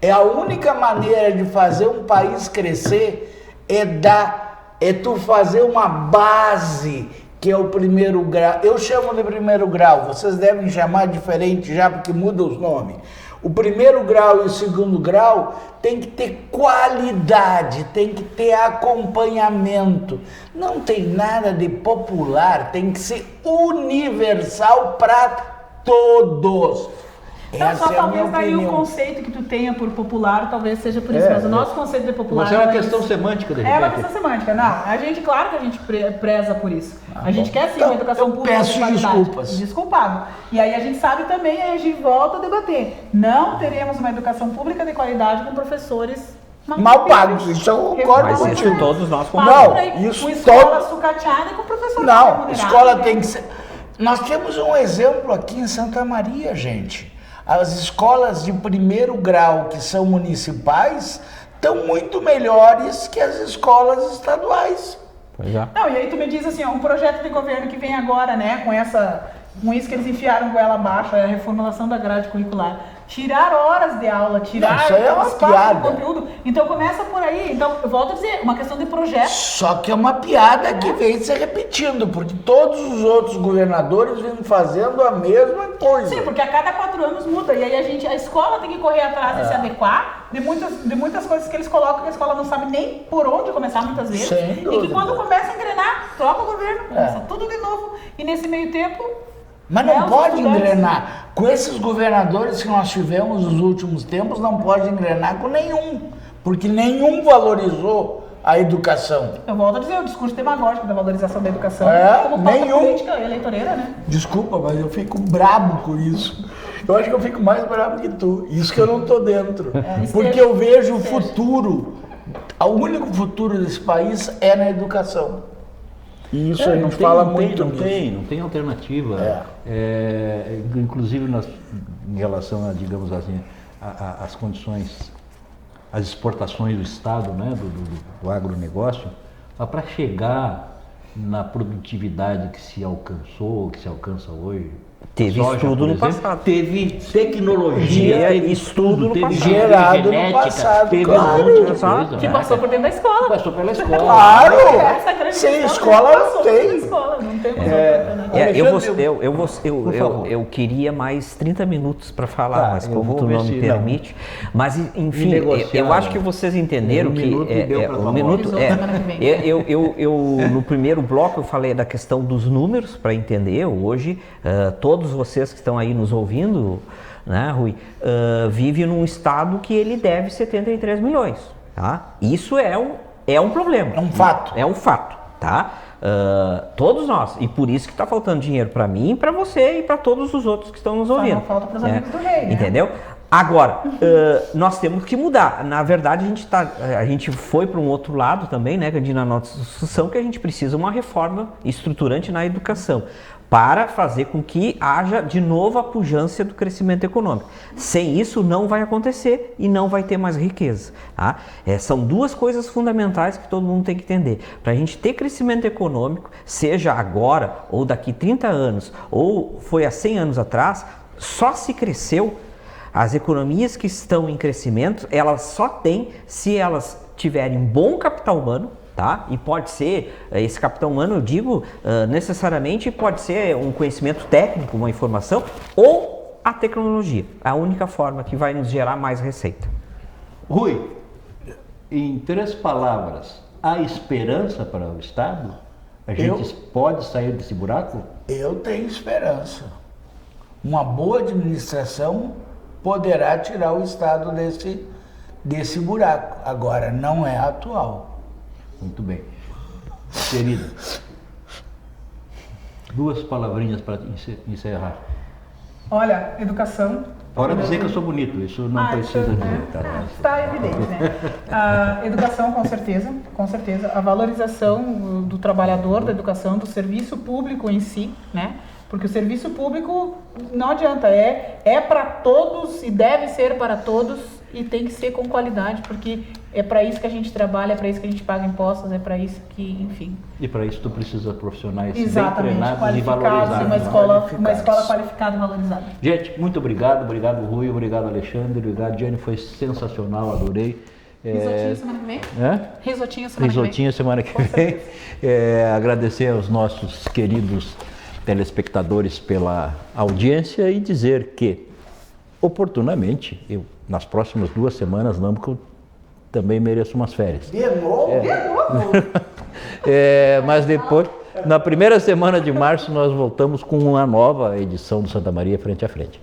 É a única maneira de fazer um país crescer é tu fazer uma base que é o primeiro grau. Eu chamo de primeiro grau, vocês devem chamar diferente já, porque muda os nomes. O primeiro grau e o segundo grau tem que ter qualidade, tem que ter acompanhamento. Não tem nada de popular, tem que ser universal para todos. Então, Essa só é a talvez minha daí o opinião. conceito que tu tenha por popular, talvez seja por isso, mas o nosso conceito de popular... Mas é uma não questão isso. semântica, de É uma repente. questão semântica, não. A gente, claro que a gente preza por isso. A gente quer sim Então, uma educação eu pública peço de qualidade. desculpas. Desculpado. E aí a gente sabe também, aí a gente volta a debater. Não teremos uma educação pública de qualidade com professores Mal pagos, isso eu concordo Mas contigo. isso todos nós Não, concordamos. isso com escola todo- sucateada e com professor Não, remunerado. escola tem que ser... Nós temos um exemplo aqui em Santa Maria, gente. As escolas de primeiro grau, que são municipais, estão muito melhores que as escolas estaduais. Pois é. Não, e aí tu me diz assim, ó, um projeto de governo que vem agora, né, com isso que eles enfiaram goela abaixo, a reformulação da grade curricular. Tirar horas de aula, tirar Isso aí é uma espaço piada. de conteúdo. Então começa por aí. Então, eu volto a dizer, uma questão de projeto. Só que é uma piada que vem se repetindo, porque todos os outros governadores vêm fazendo a mesma coisa. Sim, porque a cada 4 anos muda. E aí a escola tem que correr atrás e se adequar de muitas coisas que eles colocam que a escola não sabe nem por onde começar muitas vezes. Sem E que dúvida. quando começa a engrenar, troca o governo, começa tudo de novo. E nesse meio tempo... Mas né, não os pode estudantes- engrenar. Com esses governadores que nós tivemos nos últimos tempos, não pode engrenar com nenhum, porque nenhum valorizou a educação. Eu volto a dizer, o discurso demagógico da valorização da educação como pauta nenhum. política eleitoreira, né? Desculpa, mas eu fico brabo com isso. Eu acho que eu fico mais brabo que tu. Isso que eu não tô dentro. Porque eu vejo o futuro. O único futuro desse país é na educação. E isso a gente fala muito não nisso. não tem alternativa. Inclusive em relação a, digamos assim, as condições, as exportações do Estado, né, do agronegócio, para chegar na produtividade que se alcançou, que se alcança hoje. Teve Soja, estudo por no exemplo, passado. Teve tecnologia, Teve teve estudo no teve passado. Gerado no genética, passado, teve claro. um monte de Exato. coisa. Que né? passou por dentro da escola. Passou pela escola. Claro! Essa é a grande Sem questão, escola né? não Passou tem. pela escola, não temos outra alternativa. Por favor. Eu queria mais 30 minutos para falar, Tá, mas eu como vou tu ver não me se- permite. Mas, enfim, negociar, eu acho né? que vocês entenderam Um que minuto deu pra um falar. minuto Avisou semana que vem. eu no primeiro bloco eu falei da questão dos números para entender. Hoje todos vocês que estão aí nos ouvindo, né, Rui, vive num estado que ele deve 73 milhões, tá? Isso é um problema. É um fato. É um fato, tá? Todos nós, e por isso que está faltando dinheiro para mim, para você e para todos os outros que estão nos Só ouvindo. não falta pros amigos do rei, né? Entendeu? Agora, nós temos que mudar. Na verdade, a gente foi para um outro lado também, né, Gandhi, na nossa discussão, que a gente precisa de uma reforma estruturante na educação para fazer com que haja de novo a pujança do crescimento econômico. Sem isso, não vai acontecer e não vai ter mais riqueza. Tá? São duas coisas fundamentais que todo mundo tem que entender. Para a gente ter crescimento econômico, seja agora ou daqui 30 anos, ou foi há 100 anos atrás, só se cresceu. As economias que estão em crescimento, elas só têm se elas tiverem bom capital humano, tá? E pode ser, esse capital humano, eu digo, necessariamente pode ser um conhecimento técnico, uma informação, ou a tecnologia. A única forma que vai nos gerar mais receita. Rui, em 3 palavras, há esperança para o Estado? A gente pode sair desse buraco? Eu tenho esperança. Uma boa administração poderá tirar o Estado desse buraco. Agora, não é atual. Muito bem. Querida, 2 palavrinhas para encerrar. Olha, educação. Pode dizer que eu sou bonito, isso não precisa dizer. Está evidente, né? A educação, com certeza, com certeza. A valorização do trabalhador, da educação, do serviço público em si, né? Porque o serviço público não adianta, é para todos e deve ser para todos e tem que ser com qualidade, porque é para isso que a gente trabalha, é para isso que a gente paga impostos, é para isso que, enfim. E para isso tu precisa de profissionais Exatamente, bem treinados e qualificados, valorizados. uma escola qualificada e valorizada. Gente, muito obrigado Rui, obrigado Alexandre, obrigado Jenny, foi sensacional, adorei. Risotinho semana que vem? Risotinho semana que vem. Risotinho semana que vem. Agradecer aos nossos queridos telespectadores pela audiência e dizer que, oportunamente, eu, nas próximas 2 semanas, não, porque eu também mereço umas férias. De novo? Mas depois, na primeira semana de março, nós voltamos com uma nova edição do Santa Maria Frente a Frente.